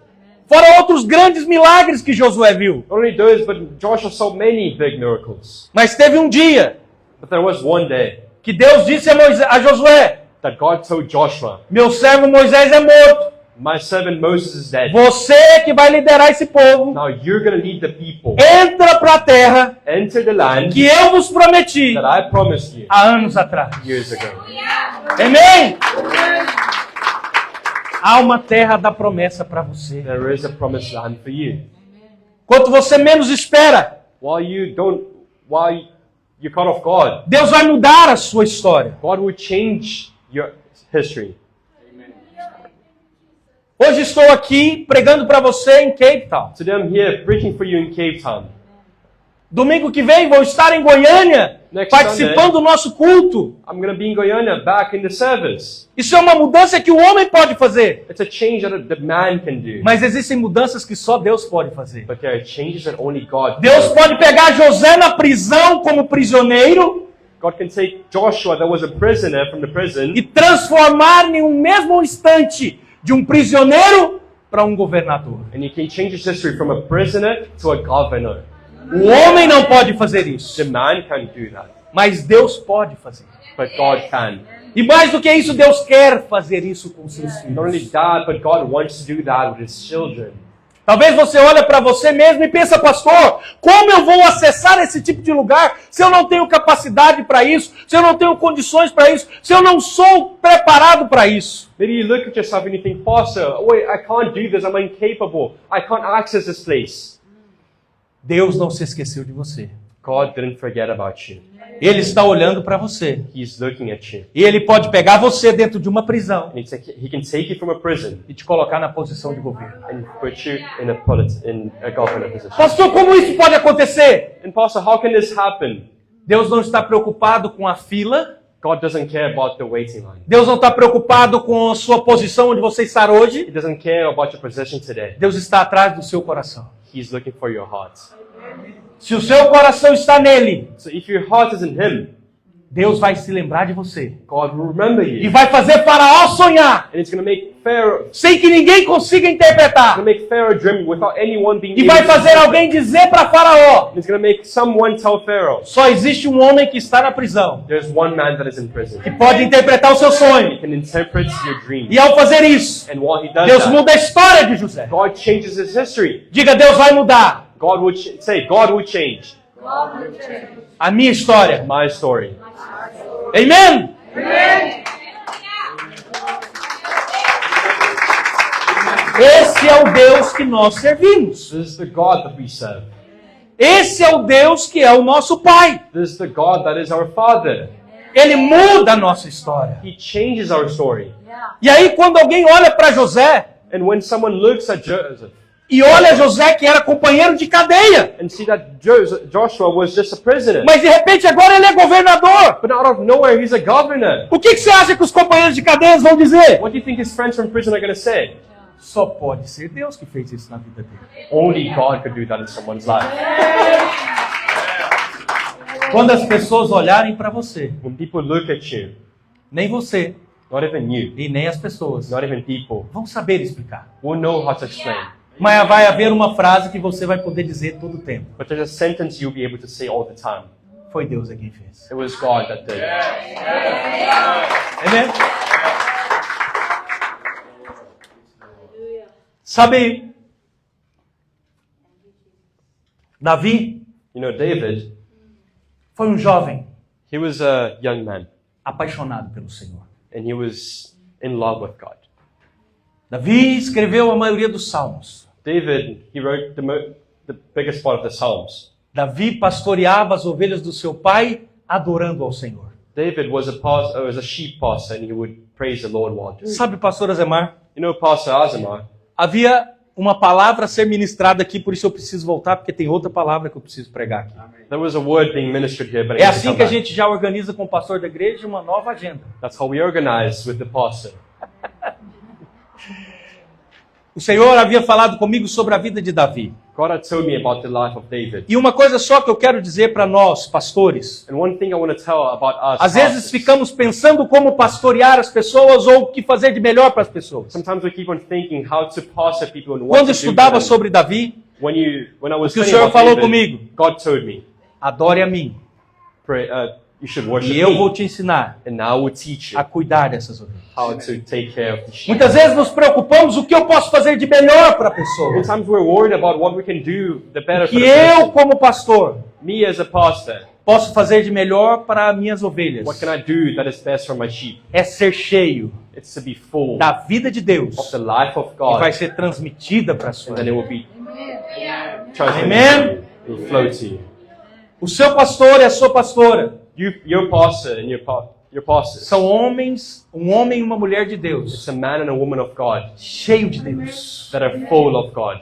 Fora outros grandes milagres que Josué viu. Not only those, but Joshua saw many big miracles. Mas teve um dia But there was one day que Deus disse a Josué: that God told Joshua, meu servo Moisés é morto. my servant Moses is dead. Você que vai liderar esse povo. Now you're going to lead the people. Entra para a terra Enter the land que eu vos prometi that I promised you há anos atrás. years ago. Amém? Há uma terra da promessa para você. There is a promised land for you. Quanto você menos espera, While you cut off God, Deus vai mudar a sua história. God will change your history. Hoje estou aqui pregando para você em Cape Town. Today I'm here preaching for you in Cape Town. Domingo que vem vou estar em Goiânia Next participando do nosso culto. I'm going to be in Guyana, back in the service. Isso é uma mudança que o homem pode fazer. It's a change that the man can do. Mas existem mudanças que só Deus pode fazer. But there are changes that only God can Deus do. pode pegar José na prisão como prisioneiro God can take Joshua, that was a prisoner from the prison, e transformar em um mesmo instante de um prisioneiro para um governador. and he can change his history from a prisoner to a governor. O homem não pode fazer isso, The man can't do that, mas Deus pode fazer. but God can. E mais do que isso, Deus quer fazer isso com seus Not only filhos. that, but God wants to do that with his children. Talvez você olhe para você mesmo e pensa, pastor, como eu vou acessar esse tipo de lugar se eu não tenho capacidade para isso, se eu não tenho condições para isso, se eu não sou preparado para isso? Maybe you look at yourself and you think, Pastor, wait, I can't do this, I'm incapable. I can't access this place. Deus não se esqueceu de você. God didn't forget about you. Ele está olhando para você. He's looking at you. E ele pode pegar você dentro de uma prisão And he can take you from a prison e te colocar na posição de governo. and put you in a governor position. Pastor, como isso pode acontecer? And Pastor, how can this happen? Deus não está preocupado com a fila. God doesn't care about the waiting line. Deus não está preocupado com a sua posição onde você está He hoje. doesn't care about your position today. Deus está atrás do seu coração. He's looking for your heart. Se o seu coração está nele, So if your heart is in him, Deus vai se lembrar de você. God will remember E you. vai fazer Faraó sonhar, And it's going to make Pharaoh, sem que ninguém consiga interpretar. dream without anyone being E able vai to fazer interpret. alguém dizer para Faraó, And it's going to make someone tell Pharaoh, só existe um homem que está na prisão, there's one man that is in prison. que pode interpretar o seu He sonho. can interpret your dream. E ao fazer isso, And while he does Deus that, muda a história de José. God changes his history. Diga, Deus vai mudar God will God will change a minha história. my story. Amen? Esse é o Deus que nós servimos. This is the God that we serve. Esse é o Deus que é o nosso Pai. This is the God that is our Father. Ele muda a nossa história. He changes our story. E aí, quando alguém olha para José, And when someone looks at Joseph e olha José que era companheiro de cadeia, and see that Joshua was just a prisoner, mas de repente agora ele é governador, but out of nowhere he's a governor, o que você acha que os companheiros de cadeia vão dizer? what do you think his friends from prison are going to say? Só pode ser Deus que fez isso na vida dele. Only God could do that in someone's life. Quando as pessoas olharem para você, When people look at you, nem você not even you, e nem as pessoas not even people, vão saber explicar. will know how to explain. Mas vai haver uma frase que você vai poder dizer todo o tempo. But there's a sentence you'll be able to say all the time. Foi Deus quem fez. It was God that did it. Amém? Sabe, Davi You know, David, foi um jovem he was a young man apaixonado pelo Senhor. and he was in love with God. Davi escreveu a maioria dos salmos. David, he wrote the biggest part of the Psalms. Davi pastoreava as ovelhas do seu pai, adorando ao Senhor. David was a sheep pastor and he would praise the Lord while doing it. Sabe, pastor Azemar, You know, Pastor Azamar, havia uma palavra a ser ministrada aqui, por isso eu preciso voltar, porque tem outra palavra que eu preciso pregar aqui. there was a word being ministered here, but I É need to assim come que a back. gente já organiza com o pastor da igreja uma nova agenda. That's how we organize with the pastor. O Senhor havia falado comigo sobre a vida de Davi. God had told me about the life of David. E uma coisa só que eu quero dizer para nós, pastores. And one thing I want to tell about us Às vezes pastors, ficamos pensando como pastorear as pessoas ou o que fazer de melhor para as pessoas. sometimes we keep on thinking how to pastor people and what Quando to do estudava for them. sobre Davi, When I was o que o studying Senhor about falou David, comigo? God told me, adore a mim. pray, you should worship E eu me, vou te ensinar and I will teach a you cuidar dessas ovelhas. how to take care of the sheep. Muitas vezes nos preocupamos o que eu posso fazer de melhor para a pessoa. Sometimes we're worried about what we can do the better for Que the eu, person. como pastor, Me as a pastor, posso fazer de melhor para minhas ovelhas. what can I do that is best for my sheep? É ser cheio It's to be full da vida de Deus, of the life of que God, vai ser transmitida para a sua and then it vida. will be transmitted Amen. to you. It will flow to you. O seu pastor e a sua pastora Your pastor and your pastors. são homens, um homem e uma mulher de Deus, It's a man and a woman of God cheio de Deus. that are full of God.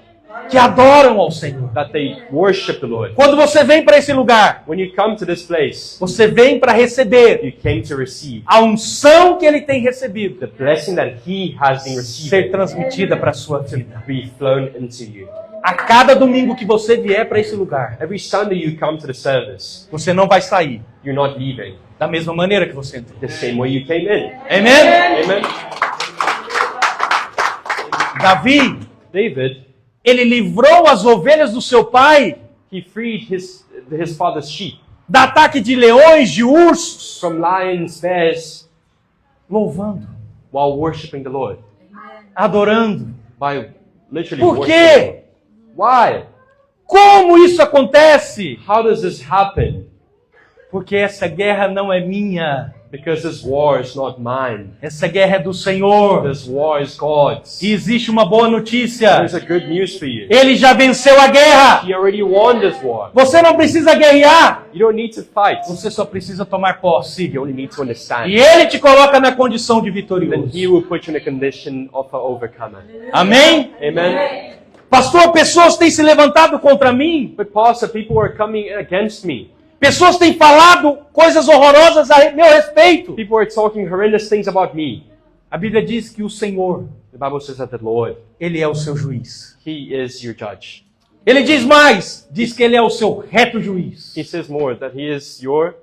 que adoram ao Senhor. that they worship the Lord. Quando você vem para esse lugar, When you come to this place, você vem para receber you came to receive a unção que ele tem recebido the blessing that He has been ser receiving transmitida para a sua vida. be flown into you. A cada domingo que você vier para esse lugar, Every Sunday you come to the service, você não vai sair you're not leaving da mesma maneira que você entrou. the same way you came in. Amém? Amen. Davi, David, ele livrou as ovelhas do seu pai he freed his father's sheep do ataque de leões, de ursos, from lions, bears, louvando, while worshiping the Lord. adorando. By literally Por worshiping. quê? Why? Como isso acontece? How does this happen? Porque essa guerra não é minha. Because this war is not mine. Essa guerra é do Senhor. This war is God's. E existe uma boa notícia. There's a good news for you. Ele já venceu a guerra. He already won this war. Você não precisa guerrear. You don't need to fight. Você só precisa tomar posse. You only need to understand. E Ele te coloca na condição de Then vitorioso. He will put you in a condition of an overcomer. Amém? Amen. Pastor, pessoas têm se levantado contra mim. But Pastor, people are coming against me. Pessoas têm falado coisas horrorosas a meu respeito. People are talking horrendous things about me. A Bíblia diz que o Senhor, The Bible says that the Lord, Ele é o seu juiz. He is your judge. Ele diz mais, diz que Ele é o seu reto juiz. He says more, that He is your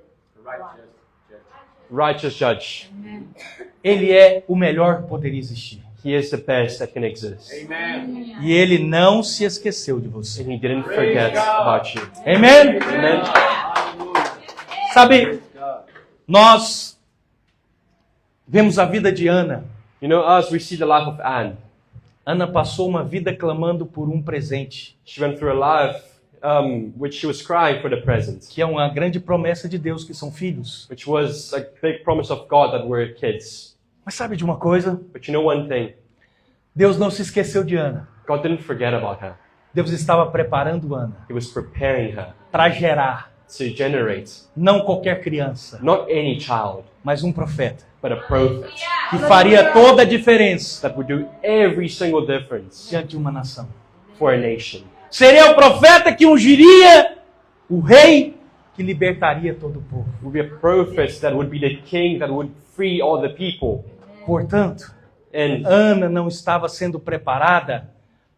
righteous judge. Ele é o melhor que poderia existir. He is the best that can exist. E Ele não se esqueceu de você. And He didn't forget about you. Amém? Amen. Sabe, nós vemos a vida de Ana. You know, as we see the life of Anne, Ana passou uma vida clamando por um presente, she went through a life which she was crying for the present, que é uma grande promessa de Deus, que são filhos. which was a big promise of God that we're kids. Mas sabe de uma coisa? But you know one thing, Deus não se esqueceu de Ana. God didn't forget about her. Deus estava preparando Ana He was preparing her para gerar, to generate não qualquer criança, not any child, mas um profeta, but a prophet que faria toda a diferença that would do every single difference diante de uma nação. for a nation. Seria o profeta que ungiria o rei que libertaria todo o povo. Would be a prophet that would be the king that would free all the people. Portanto, And Ana não estava sendo preparada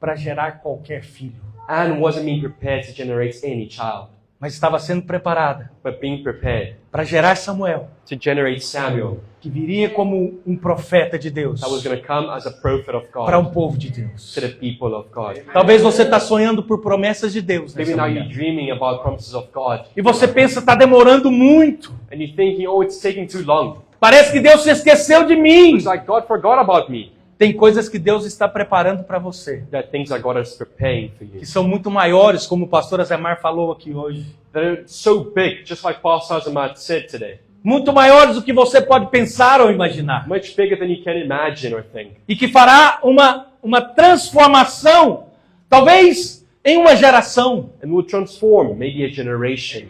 para gerar qualquer filho, Anne wasn't being prepared to generate any child, mas estava sendo preparada but being prepared para gerar Samuel, to generate Samuel, que viria como um profeta de Deus that was going to come as a prophet of para um God povo de Deus. to the people of God. Talvez você está sonhando por promessas de Deus Maybe nessa now manhã. you're dreaming about promises of God, E você pensa, está demorando muito. and you're thinking, oh, it's taking too long. Parece que Deus se esqueceu de mim. It's like God forgot about me. Tem coisas que Deus está preparando para você, There are things that God is preparing for you. que são muito maiores, como o pastor Azemar falou aqui hoje. That are so big, just like Pastor Azamat said today. Muito maiores do que você pode pensar ou imaginar. Much bigger than you can imagine or think. E que fará uma transformação, talvez em uma geração. And will transform maybe a generation.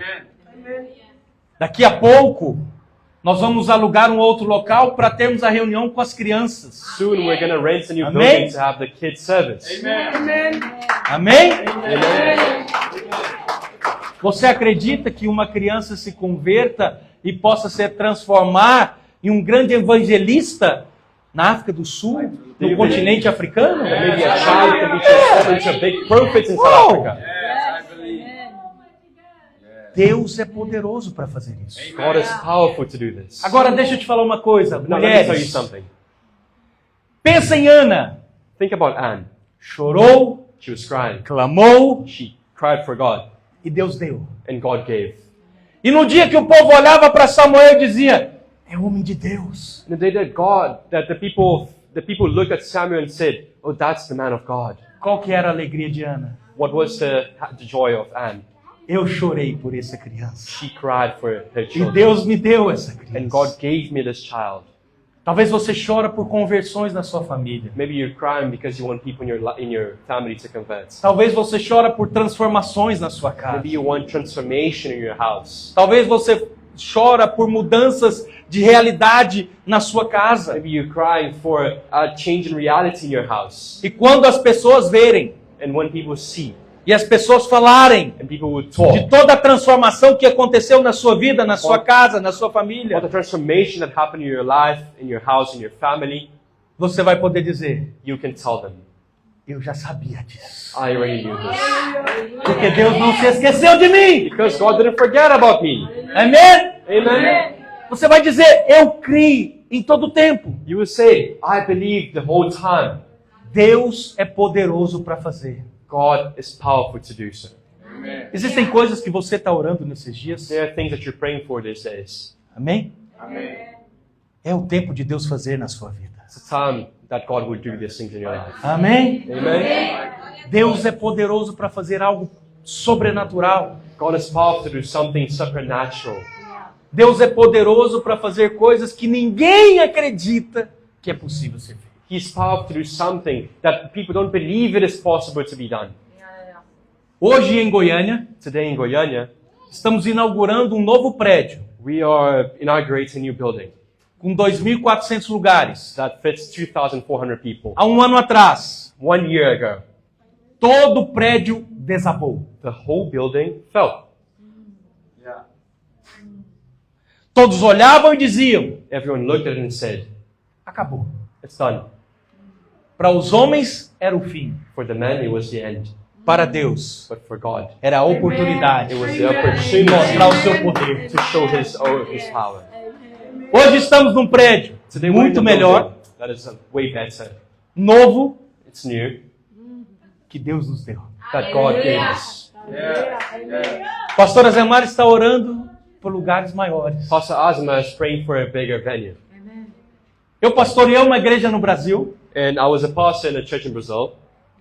Daqui a pouco, nós vamos alugar um outro local para termos a reunião com as crianças. Soon we're going to rent a new Amen. building to have the kids service. Amém? Amen. Você acredita que uma criança se converta e possa se transformar em um grande evangelista na África do Sul, no continente africano? Maybe a child can be transformed into a big prophet in South Oh! Africa. Deus é poderoso para fazer isso. God is powerful to do this. Agora deixa eu te falar uma coisa, Now let me tell you mulheres. something. Pensa em Ana. Think about Anne. Chorou, She was crying. clamou She cried for God, e Deus deu. and God gave. E no dia que o povo olhava para Samuel e dizia, é homem de Deus. And the day that God, that the people looked at Samuel and said, "Oh, that's the man of God." Qual que era a alegria de Ana? What was the joy of Anne? Eu chorei por essa criança. She cried for her E children, Deus me deu essa and God criança. gave me this child. Talvez você chora por conversões na sua família. Maybe you're crying because you want people in your family to convert. Talvez você chora por transformações na sua casa. Maybe you want transformation in your house. Talvez você chora por mudanças de realidade na sua casa. Maybe you're crying for a change in reality in your house. E quando as pessoas verem And when people see, e as pessoas falarem and people will de talk toda a transformação que aconteceu na sua vida, na sua casa, na sua família, about the transformation that happened in your life, in your house, in your family, você vai poder dizer: you can tell them, eu já sabia disso. I already knew this. Porque Deus não se esqueceu de mim. Because God didn't forget about me. Amém? Amen? Você vai dizer: eu criei em todo o tempo. You will say, I believed the whole time. Deus é poderoso para fazer. God is powerful to do so. Existem coisas que você está orando nesses dias. There are things that you're praying for these days. Amém? É o tempo de Deus fazer na sua vida. It's a time that God will do these things in your life. Amém? Amen? Deus é poderoso para fazer algo sobrenatural. God is powerful to do something supernatural. Deus é poderoso para fazer coisas que ninguém acredita que é possível ser feito. He's powerful to do something that people don't believe it is possible to be done. Hoje em Goiânia, Today in Goiânia, estamos inaugurando um novo prédio we are inaugurating a new building com 2.400 lugares. that fits 2,400 people. Há um ano atrás, 1 year ago, todo o prédio desabou. the whole building fell. Todos olhavam e diziam: Everyone looked at it and said, acabou. it's done. Para os homens era o fim. For the man, it was the end. Para Deus But for God, era a oportunidade it was the de opportunity mostrar o seu poder. to show His power. Hoje estamos num prédio Today we're in muito a melhor, building that is way better. novo, It's new, que Deus nos deu. that God gave us. Pastor Azemar está orando por lugares maiores. Pastor Azma is praying for a bigger venue. Eu pastoreei uma igreja no Brasil, And I was a pastor in a church in Brazil,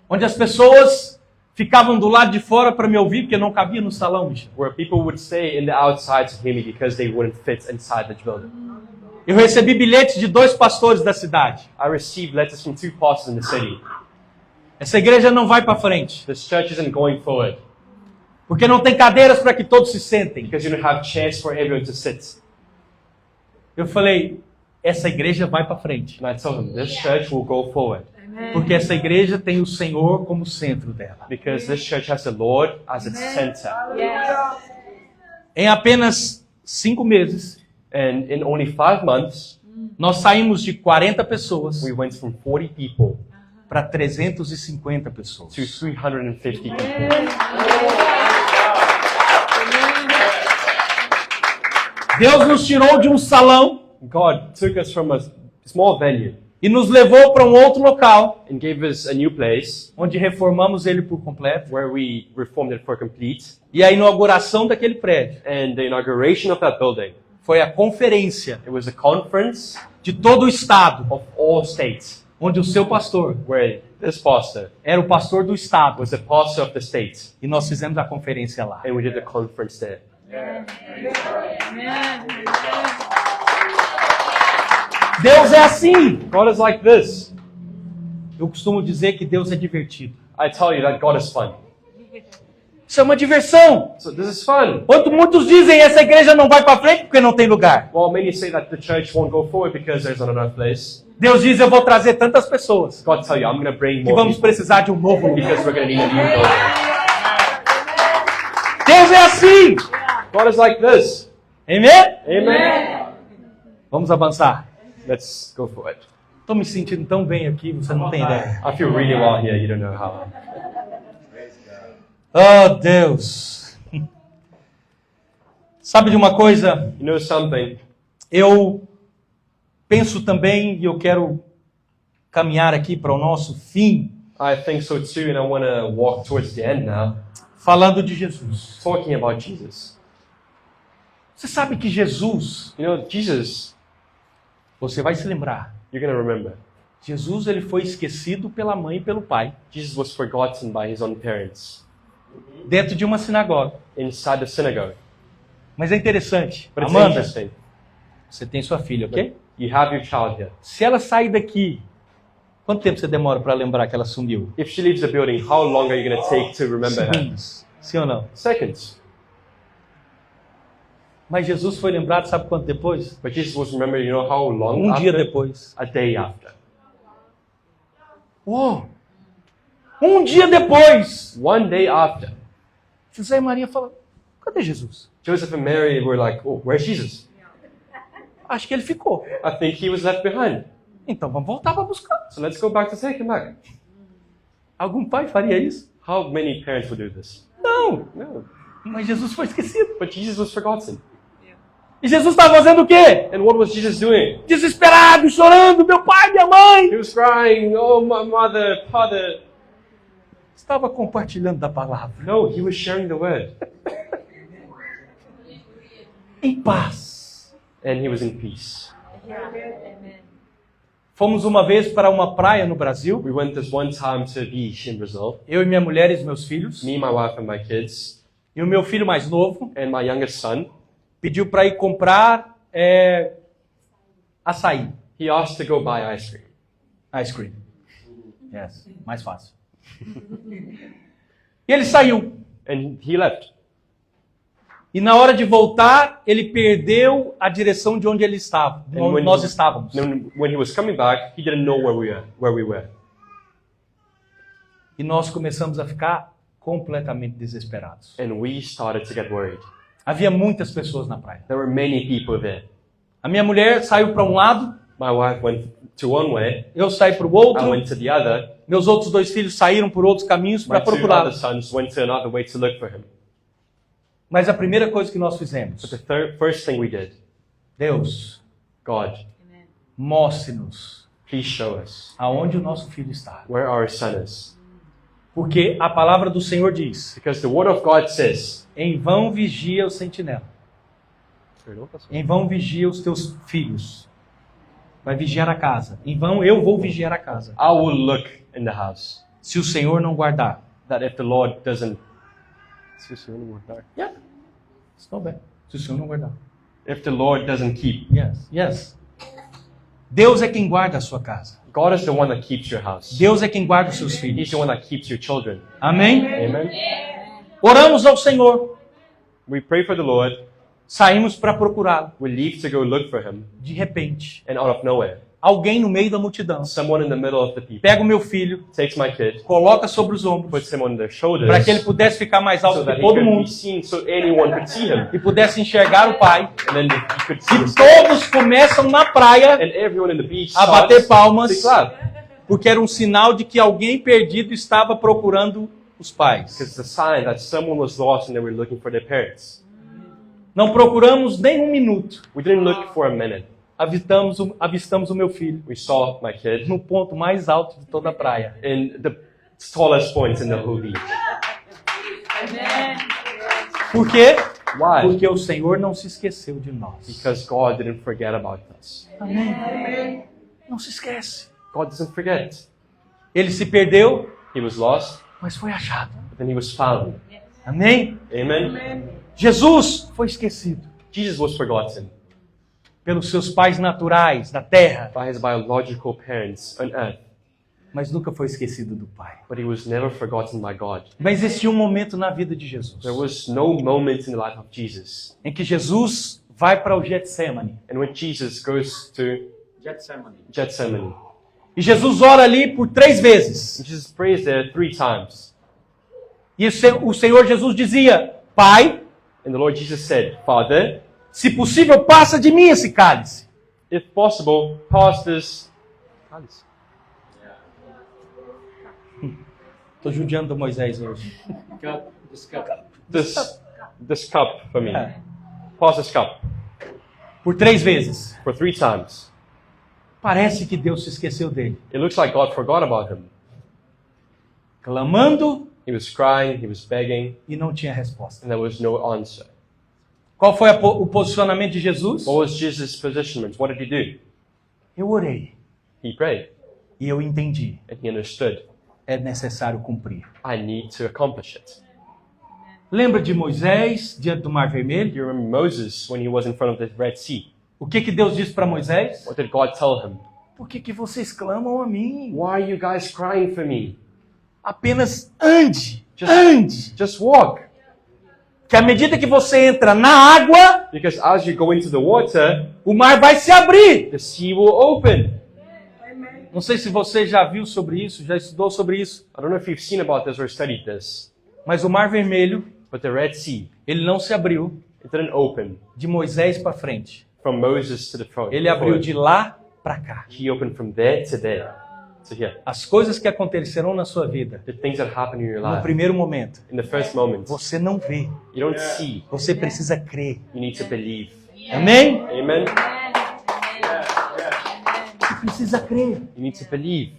onde as pessoas ficavam do lado de fora para me ouvir, porque não cabia no salão, bicho. where people would stay in the outside to hear me because they wouldn't fit inside the building. Eu recebi bilhetes de 2 pastores da cidade. I received letters from 2 pastors in the city. Essa igreja não vai para frente, This church isn't going forward porque não tem cadeiras para que todos se sentem. because you don't have chairs for everyone to sit. Eu falei: essa igreja vai para frente, And I told them, this church will go forward porque essa igreja tem o Senhor como centro dela. because this church has the Lord as its center. Em apenas 5 meses, And in only 5 months, nós saímos de 40 pessoas we went from 40 people para 350 pessoas. to 350 people. Deus nos tirou de um salão God took us from a small venue e nos levou para um outro local, and gave us a new place onde reformamos ele por completo. where we reformed it for complete. E a inauguração daquele prédio And the inauguration of that building, foi a conferência it was a conference de todo o estado, of all states onde o seu pastor where this pastor era o pastor do estado. was the pastor of the state. E nós fizemos a conferência lá. And we did the conference there. Deus é assim. God is like this. Eu costumo dizer que Deus é divertido. I tell you that God is fun. Isso é uma diversão. So this is fun. Muitos dizem essa igreja não vai para frente porque não tem lugar. Well, many say that the church won't go forward because there's not enough place. Deus diz: eu vou trazer tantas pessoas God tell you, I'm going to bring que more vamos people precisar de um novo lugar. because we're going to need a new building. Deus é assim. God is like this. Amém? Amen. Vamos avançar. Let's go for it. Estou me sentindo tão bem aqui, você não tem ideia. I feel really well here. You don't know how. Oh, Deus. Sabe de uma coisa? You know something? Eu penso também, e eu quero caminhar aqui para o nosso fim, I think so too, and I want to walk towards the end now, falando de Jesus. talking about Jesus. Você sabe que Jesus, You know, Jesus, você vai se lembrar, you're going to remember. Jesus ele foi esquecido pela mãe e pelo pai, Jesus was forgotten by his own parents dentro de uma sinagoga. inside the synagogue. Mas é interessante, But it's Amanda, interesting. você tem sua filha, ok? You have your child here. Se ela sair daqui, quanto tempo você demora para lembrar que ela sumiu? If she leaves the building, how long are you going to take to remember her? Segundos. Sim ou não? Seconds. Mas Jesus foi lembrado, sabe quanto depois? But Jesus was remembered, you know how long Um dia after? depois. A day after. Oh! Um dia depois, One day after, José e Maria falam, cadê Jesus? Joseph and Mary were like, oh, where's Jesus? Acho que ele ficou. I think he was left behind. Então vamos voltar para buscar. So let's go back to take him back. Algum pai faria isso? How many parents would do this? Não. No. Mas Jesus foi esquecido. But Jesus was forgotten. E Jesus estava fazendo o quê? And what was Jesus doing? Desesperado, chorando, meu pai, minha mãe. He was crying, oh, my mother, father. Estava compartilhando da palavra. No, he was sharing the word. Em paz. And he was in peace. Fomos uma vez para uma praia no Brasil. We went this one time to a beach in Brazil. Eu e minha mulher e os meus filhos. Me, my wife, and my kids. E o meu filho mais novo And my youngest son. pediu para ir comprar açaí. He asked to go buy ice cream. Ice cream. Yes, mais fácil. E ele saiu. And he left. E na hora de voltar, ele perdeu a direção de onde ele estava, de onde nós estávamos. Then when he was coming back, he didn't know where we were. E nós começamos a ficar completamente desesperados. And we started to get worried. Havia muitas pessoas na praia. There were many people there. A minha mulher saiu para um lado, My wife went to one way, eu saí para o I outro, went to the other, meus outros dois filhos saíram por outros caminhos my para two procurá-lo. other sons went to another way to look for him. Mas a primeira coisa que nós But fizemos, the first thing we did, Deus, God, mostre-nos please show us aonde o nosso filho está. where our son is. Porque a palavra do Senhor diz, Because the word of God says, em vão vigia o sentinela, em vão vigia os teus filhos. Vai vigiar a casa. Em vão eu vou vigiar a casa. I will look in the house. Se o Senhor não guardar. That if the Lord doesn't, Yeah. Estou bem. Se o Senhor não guardar. if the Lord doesn't keep, Yes. Yes. Deus é quem guarda a sua casa. God is the one that keeps your house. Deus é quem guarda os seus He's filhos. the one that keeps your children. Amém? Amen. Oramos ao Senhor. We pray for the Lord. Saímos para procurá-lo. We leave to go look for him. De repente, And out of nowhere, alguém no meio da multidão someone in the middle of the people pega o meu filho, takes my kid, coloca sobre os ombros, puts him on their shoulders, para que ele pudesse ficar mais so alto that que he todo could mundo be seen, so anyone could see him. e pudesse enxergar o pai. And then he could see E his todos começam na praia And everyone in the beach a bater starts palmas, to clap. porque era um sinal de que alguém perdido estava procurando os pais. Because it's a sign that someone was lost and they were looking for their parents. Não procuramos nem um minuto. We didn't look for a minute. Avistamos o meu filho We saw my kid no ponto mais alto de toda a praia. in the tallest points in the whole beach. Por quê? Why? Porque o Senhor não se esqueceu de nós. Because God didn't forget about us. Amém. Não se esquece. God doesn't forget. Ele se perdeu, He was lost, mas foi achado. but then he was found. Amém? Amen? Jesus foi esquecido Jesus was forgotten pelos seus pais naturais da terra, by his biological parents on earth, mas nunca foi esquecido do Pai. but he was never forgotten by God. Mas existia um momento na vida de Jesus There was no moment in the life of Jesus. em que Jesus vai para o Getsemane. And when Jesus goes to Gethsemane, E Jesus ora ali por 3 vezes. Jesus prays there 3 times. E o Senhor Jesus dizia, Pai, And the Lord Jesus said, Father, se possível, passa de mim esse cálice. if possible, pass this. Estou judiando Moisés hoje. This cup for me. Pass this cup Por 3 vezes. for 3 times. Parece que Deus se esqueceu dele. It looks like God forgot about him. Clamando He was crying, he was begging, e não tinha resposta. and there was no answer. Qual foi o posicionamento de Jesus? What was Jesus' positionment? What did he do? Eu orei He prayed, e eu entendi. and he understood. É necessário cumprir. I need to accomplish it. Lembra de Moisés diante do Mar Vermelho? You remember Moses when he was in front of the Red Sea? O que Deus disse para Moisés? What did God tell him? Por que vocês clamam a mim? Why are you guys crying for me? Apenas ande. Just- Ande. Just walk. Que à medida que você entra na água, Because as you go into the water, o mar vai se abrir. the sea will open. Não sei se você já viu sobre isso, já estudou sobre isso, I don't know if you've seen about this or studied this, mas o Mar Vermelho, but the Red Sea, ele não se abriu it didn't open de Moisés para frente. from Moses to the front. Ele abriu de lá para cá. He opened from there to there, to here. As coisas que acontecerão na sua vida, The things that happen in your no life, primeiro momento, in the first moment, você não vê. you don't see, Você precisa crer. you need to believe. Amém? Amen? Você precisa crer. You need to believe.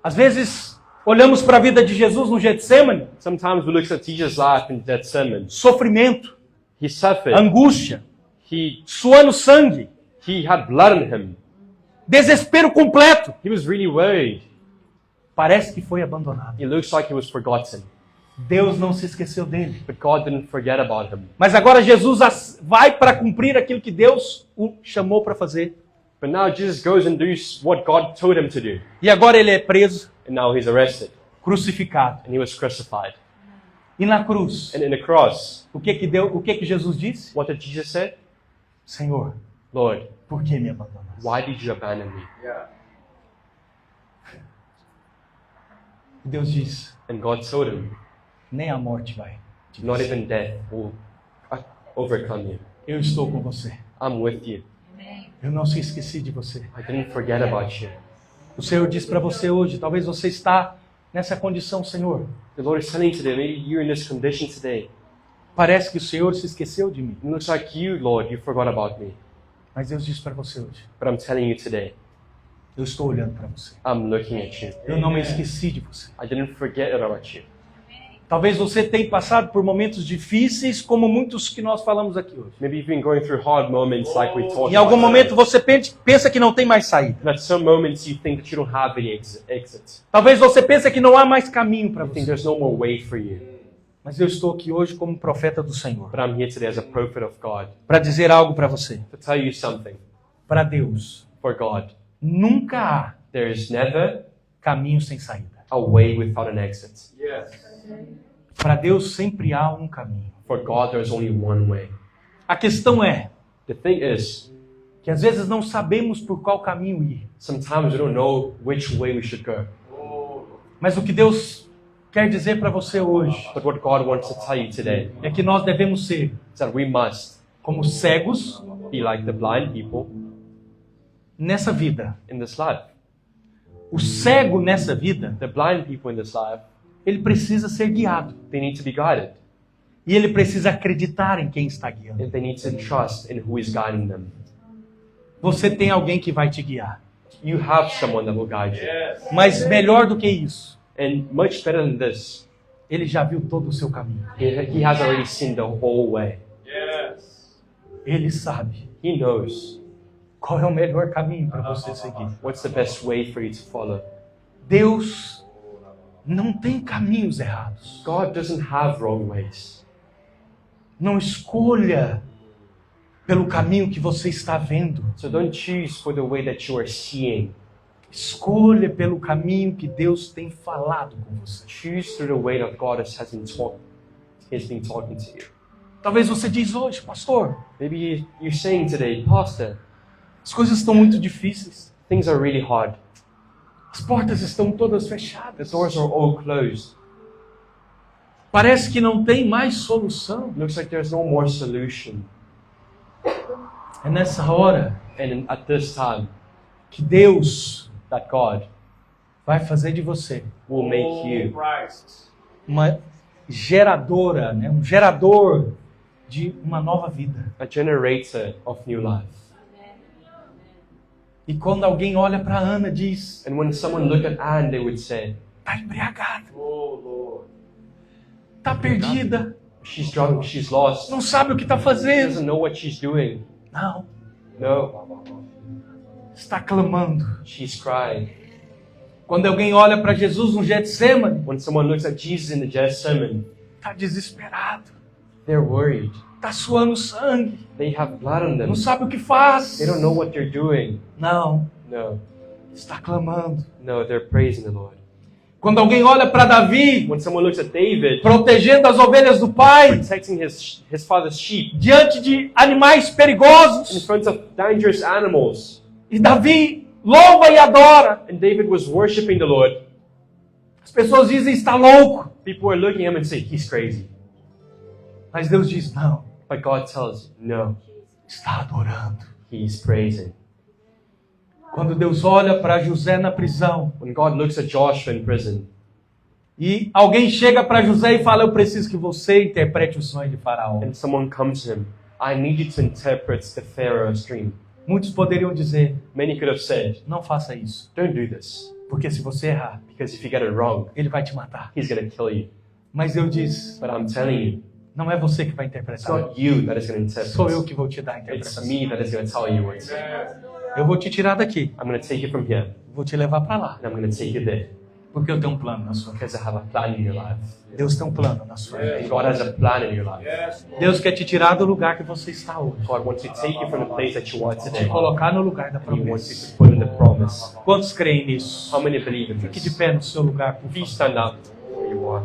Às vezes, olhamos para a vida de Jesus no Getsemane, Sometimes we look at Jesus' life in that sermon. sofrimento, He suffered. angústia, He suando sangue, had blood in him. desespero completo. He was really worried. Parece que foi abandonado. It looks like he was forgotten. Deus não se esqueceu dele. But God didn't forget about him. Mas agora Jesus vai para cumprir aquilo que Deus o chamou para fazer. But now Jesus goes and does what God told him to do. E agora ele é preso, And now he's arrested. crucificado. And he was crucified. E na cruz, And in the cross, o que que Jesus disse? what did Jesus say? Senhor, Lord, por que me abandonaste? why did you abandon me? E Deus disse, And God told him, nem a morte vai. te not vencer. even death will overcome you. Eu estou com você. I'm with you. Eu não se esqueci de você. I didn't forget about you. O Senhor diz para você hoje, talvez você está nessa condição, Senhor. The Lord is telling you today, maybe you're in this condition today. Parece que o Senhor se esqueceu de mim. It looks like you, Lord, you forgot about me. Mas Deus diz para você hoje, But I'm telling you today, eu estou olhando para você. I'm looking at you. Eu não me esqueci de você. I didn't forget about you. Talvez você tenha passado por momentos difíceis, como muitos que nós falamos aqui hoje. Maybe you've been going through hard moments like we talked Em algum about. momento você pensa que não tem mais saída. And at some moments you think that you don't have any exit. Talvez você pense que não há mais caminho para You think você. there's no more way for you. Mas eu estou aqui hoje como profeta do Senhor, But I'm here today as a prophet of God para dizer algo para você. to tell you something. Para Deus, For God, nunca há there is never caminho sem saída. a way without an exit. Para Deus sempre há um caminho. For God, there is only one way. A questão é The thing is, que às vezes não sabemos por qual caminho ir. sometimes we don't know which way we should go. Mas o que Deus quer dizer para você hoje But what God wants to tell you today é que nós devemos ser is that we must como cegos be like the blind people nessa vida. in this life. O cego nessa vida, The blind people in this life, ele precisa ser guiado. they need to be guided. E ele precisa acreditar em quem está guiando. And they need to trust in who is guiding them. Você tem alguém que vai te guiar. You have someone that will guide you. Mas melhor do que isso, And much better than this, ele já viu todo o seu caminho. he has already seen the whole way. Ele sabe He knows qual é o melhor caminho para você seguir. what's the best way for you to follow. Deus não tem caminhos errados. God doesn't have wrong ways. Não escolha pelo caminho que você está vendo. So don't choose for the way that you are seeing. Escolha pelo caminho que Deus tem falado com você. Choose through the way that God has been talking to you. Talvez você diz hoje, pastor, Maybe you're saying today, Pastor, as coisas estão muito difíceis. things are really hard. As portas estão todas The fechadas. doors are all closed. Parece que não tem mais solução. Looks like there's no more solution. É nessa hora And at this time, que Deus that God vai fazer de você will make you uma geradora, né? Um gerador de uma nova vida. a generator of new life. E quando alguém olha para Ana diz, And when someone look at Anne, they would say, está embriagada, está perdida, she's drunk, she's lost, não sabe o que está she fazendo. doesn't know what she's doing. Não, No, está clamando. she's crying. Quando alguém olha para Jesus no Getsemane, When someone looks at Jesus in the Gethsemane, está desesperado, they're worried. está suando sangue, They have blood on them. não sabe o que faz. They don't know what they're doing. Não, No, está clamando. no, they're praising the Lord. Quando alguém olha para Davi, When someone looks at David, protegendo as ovelhas do pai, protecting his father's sheep diante de animais in perigosos, front of dangerous animals, e Davi louva e adora. And David was worshiping the Lord. As pessoas dizem, está louco. People were looking at him and saying, he's crazy. Mas Deus diz, não, But God tells, no, está adorando. he's praising. Quando Deus olha para José na prisão, When God looks at Joshua in prison, e alguém chega para José e fala, eu preciso que você interprete o sonho de Faraó. and someone comes to him, I need you to interpret the Pharaoh's dream. Muitos poderiam dizer, Many could have said, não faça isso, don't do this, porque se você errar, because if you get it wrong, ele vai te matar. he's going to kill you. Mas Deus diz, But I'm telling you, não é você que vai it's interpretar. not you that is going to Sou eu interpret. que vou te dar a It's interpretação. me that is going to tell you what to do. Eu vou te tirar daqui, I'm going to take you from here, vou te levar para lá, and I'm going to take you there, porque eu tenho um plano na sua vida. because I have a plan in your life. Deus tem um plano na sua vida. And God has a plan in your life. Deus quer te tirar do lugar que você está hoje. God wants to take you from the place that you are Te today, colocar no lugar da and He wants you promessa. to put in the promise. Quantos creem nisso? How many believe in Fique de this? pé no seu lugar, por Please favor. stand up where you are.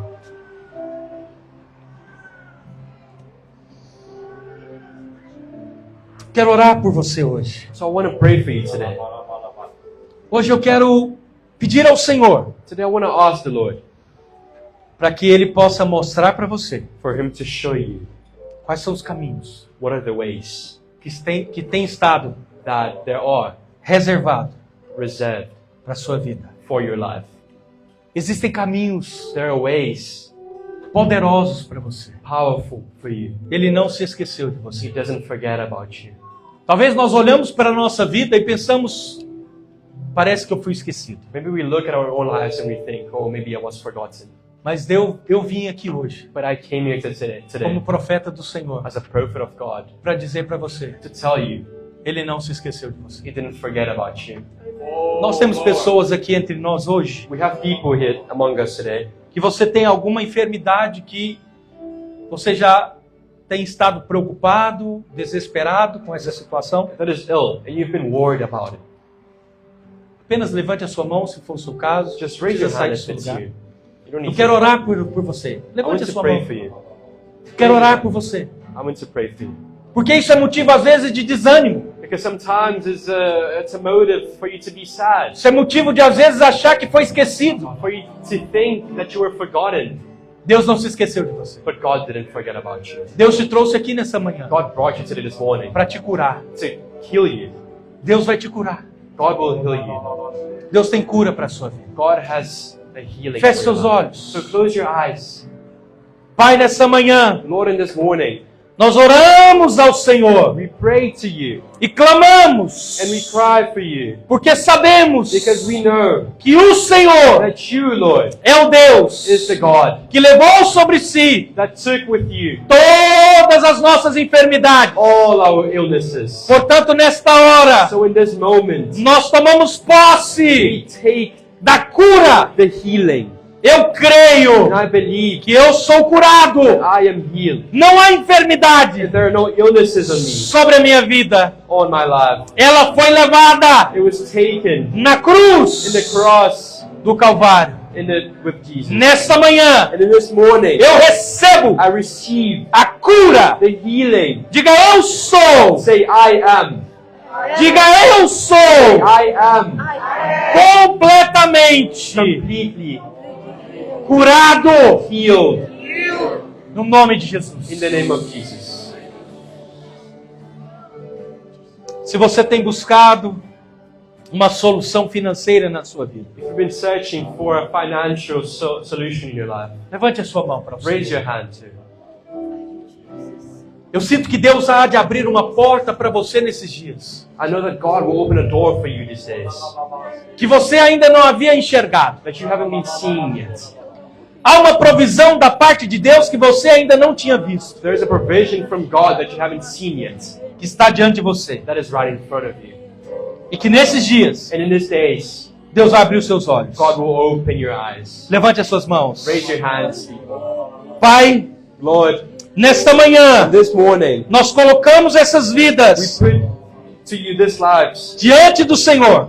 Quero orar por você hoje. So I want to pray for you today. Hoje eu quero pedir ao Senhor Today I want to ask the Lord para que Ele possa mostrar para você for Him to show you quais são os caminhos what are the ways que tem estado that there are reservado reserved para a sua vida. for your life. Existem caminhos There are ways poderosos para você. powerful for you. Ele não se esqueceu de He você. doesn't forget about you. Talvez nós olhamos para a nossa vida e pensamos, parece que eu fui esquecido. Maybe we look at our own lives and we think, oh, maybe I was forgotten. Mas eu vim aqui hoje, But I came here today como profeta do Senhor, as a prophet of God para dizer para você, to tell you Ele não se esqueceu de você. He didn't forget about you. Nós temos pessoas aqui entre nós hoje We have people here among us today que você tem alguma enfermidade que você já tem estado preocupado, desesperado com essa situação. that is ill and you've been worried about it. Apenas levante a sua mão, se for o seu caso. Just Não raise your precisa sair hand do if seu it's lugar. you. You don't Eu need quero to. orar por você. I want Levante a to sua pray mão. for you. Quero orar por você. I want to pray for you. Porque isso é motivo, às vezes, de desânimo. Because sometimes it's a motive for you to be sad, Isso é motivo de, às vezes, achar que foi esquecido. for you to think that you were forgotten. Deus não se esqueceu de você. But God didn't forget about you. Deus te trouxe aqui nessa manhã God brought you today this morning para te curar. to heal you. Deus vai te curar. God will heal you. Deus tem cura para a sua vida. God has a healing. Feche for seus your life. olhos. So close your eyes. Pai, nessa manhã, Lord, in this morning, nós oramos ao Senhor we pray to you e clamamos, and we cry for you porque sabemos because we know que o Senhor that you, Lord, é o Deus is the God que levou sobre si that took with you todas as nossas enfermidades. all our illnesses. Portanto, nesta hora, So in this moment, nós tomamos posse we take da cura. the healing. Eu creio And I believe que eu sou curado. I am healed. Não há enfermidade There are no illnesses on me, sobre a minha vida. on my life. Ela foi levada It was taken na cruz in the cross do Calvário. with Jesus. Nesta manhã, And in this morning, eu recebo I receive a cura. the healing. Diga, eu sou. Say, I am. Diga, eu sou. I am Completamente completely curado. healed No nome de Jesus. in the name of Jesus. Se você tem buscado uma solução financeira na sua vida, If you've been searching for a financial solution in your life, levante a sua mão para o raise Senhor. your hand too. Eu sinto que Deus há de abrir uma porta para você nesses dias, I know that God will open a door for you these days que você ainda não havia enxergado. that you haven't been seeing yet. Há uma provisão da parte de Deus que você ainda não tinha visto, There's a provision from God that you haven't seen yet que está diante de você. that is right in front of you. E que nesses dias, And in these days, Deus vai abrir os seus olhos. God will open your eyes. Levante as suas mãos. Raise your hands, people. Pai, Lord, nesta manhã, this morning, nós colocamos essas we vidas put to you these lives diante do Senhor.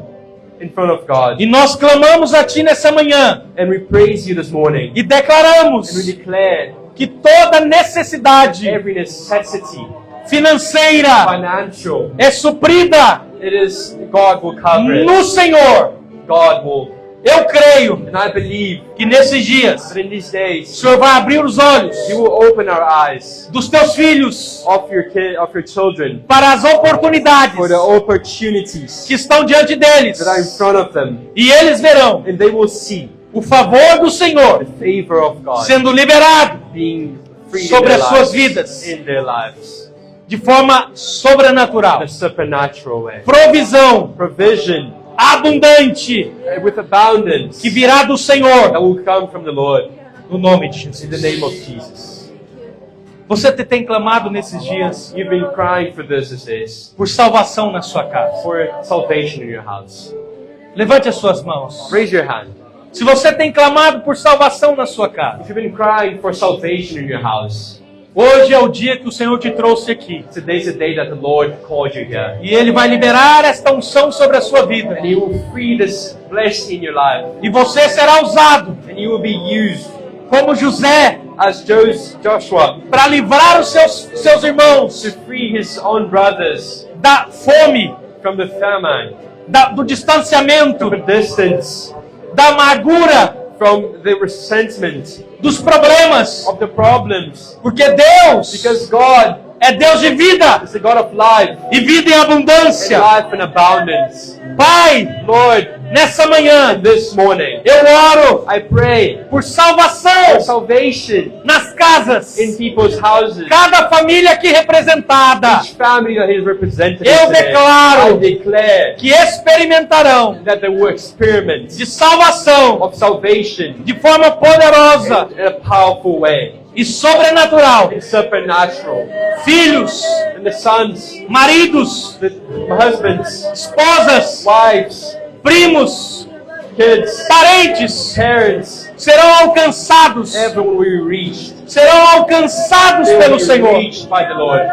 in front of God. E nós clamamos a Ti nessa manhã. And we praise you this morning. E declaramos And we declare que toda necessidade every necessity, financeira financial, é suprida It is God will cover it. No Senhor, God will. eu creio And I believe que nesses dias that in these o days Senhor vai abrir os olhos you will open our eyes dos teus filhos of your children para as oportunidades for the opportunities que estão diante deles. that are in front of them, E eles verão and they will see o favor do the Senhor favor of God sendo liberado being free sobre in their as suas lives, vidas. in their lives, de forma sobrenatural. in a supernatural way. Provisão Provision abundante with abundance que virá do that Senhor, will come from the Lord no nome de in Jesus. the name of Jesus. Você tem clamado nesses dias You've been crying for this these days, por salvação na sua casa. for salvation in your house. Levante as suas mãos. Raise your hand. Se você tem clamado por salvação na sua casa, If you've been crying for salvation in your house, hoje é o dia que o Senhor te trouxe aqui. today's the day that the Lord called you here. E Ele vai liberar esta unção sobre a sua vida. And He will free this blessing in your life. E você será usado And you will be used como José as Joshua para livrar os seus irmãos to free his own brothers da fome, from the famine, do distanciamento, from the distance, da amargura, from the resentment dos problemas. of the problems. Porque Deus Because God é Deus de vida is the God of life e vida em and abundância. life in abundance. Pai, Lord, nessa manhã this morning eu oro I pray por for salvação salvation nas casas. in people's houses. Cada família aqui representada, Each family that is represented eu today, declaro I declare que experimentarão that they will experiment de salvação of salvation de forma poderosa in a powerful way, e sobrenatural. in supernatural. Filhos, And the sons, maridos, the husbands, esposas, wives, primos, kids, parentes parents, serão alcançados, everyone will be reached. serão alcançados They will pelo be Senhor. reached by the Lord.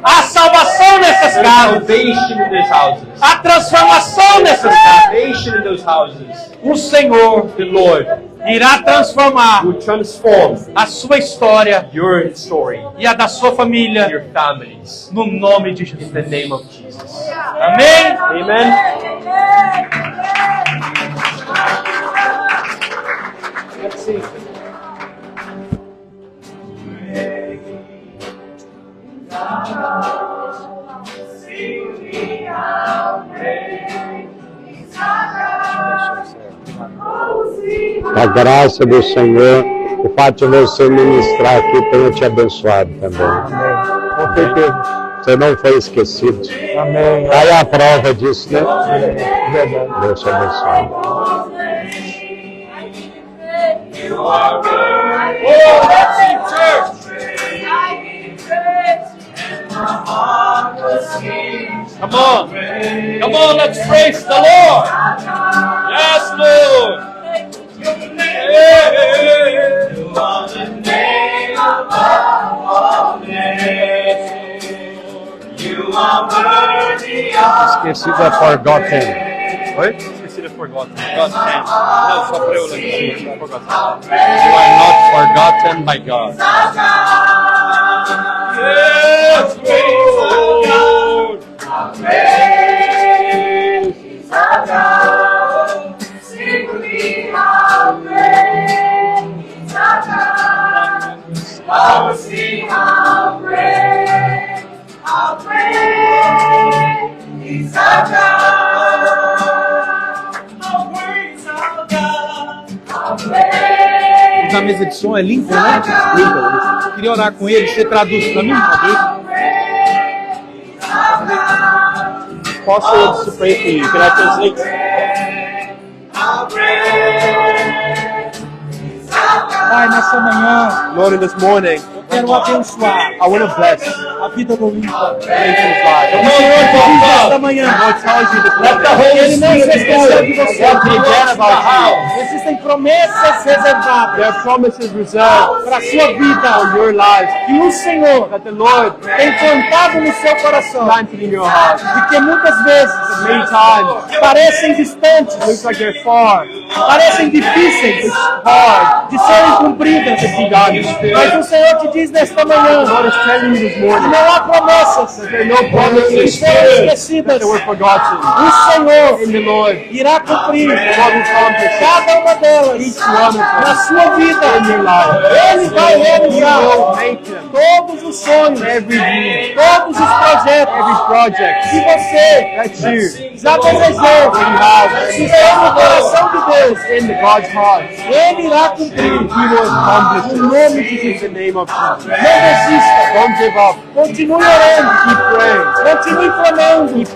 Há salvação nessas There is casas, salvation in these houses. há transformação There is nessas casas. salvation in those houses. O Senhor The Lord irá transformar will transform a sua história your story, e a da sua família your families, no nome de in Jesus. the name of Jesus. Amém? Amen. A graça do Senhor, o fato de você ministrar aqui tenha te abençoado também. Amém. Com certeza. Você não foi esquecido. Amém. Aí a prova disso, né? Verdade. Deus te abençoe. Oh, let's sing, church. Come on. Come on, let's praise the Lord. Yes, Lord. Esquecido é forgotten. Oi? Esqueci de forgotten. God's hand. Não, só para eu lembrar. Forgotten. You are not forgotten by God. Yes, praise the Lord. Na mesa de som é limpo, né? Limpo. Queria orar com ele. Você traduz para mim? Possible to pray for you. Can I translate? Pai, nessa manhã, Lord, in this morning, quero abençoar I want to bless a vida do Lincoln. Nathan's life. O Senhor te diz nesta manhã. Lord tells you this Let the morning. Holy Ele não se Spirit esqueceu de você. Forget about you. Existem promessas reservadas There are promises reserved para a sua for vida. your life Que o Senhor that the Lord tem plantado no seu coração. planted in your heart. E que muitas vezes Many times, parecem distantes, looks like they're far, parecem difíceis hard, de serem cumpridas. Mas o Senhor te diz nesta manhã God is telling you this morning não há promessas There are no que promises foram esquecidas. that were forgotten. O Senhor In the Lord, irá cumprir God will accomplish cada uma delas each one of na them sua vida. in your life. Ele vai He realizar will make them. todos os sonhos, Every dream, todos os projetos every project que você that you já desejou, se está no coração de Deus, in the God's heart, Ele irá cumprir. He will accomplish No it. nome de In Jesus. the name of Jesus. Não desista. Don't give up. Continue orando. Keep praying. Continue clamando.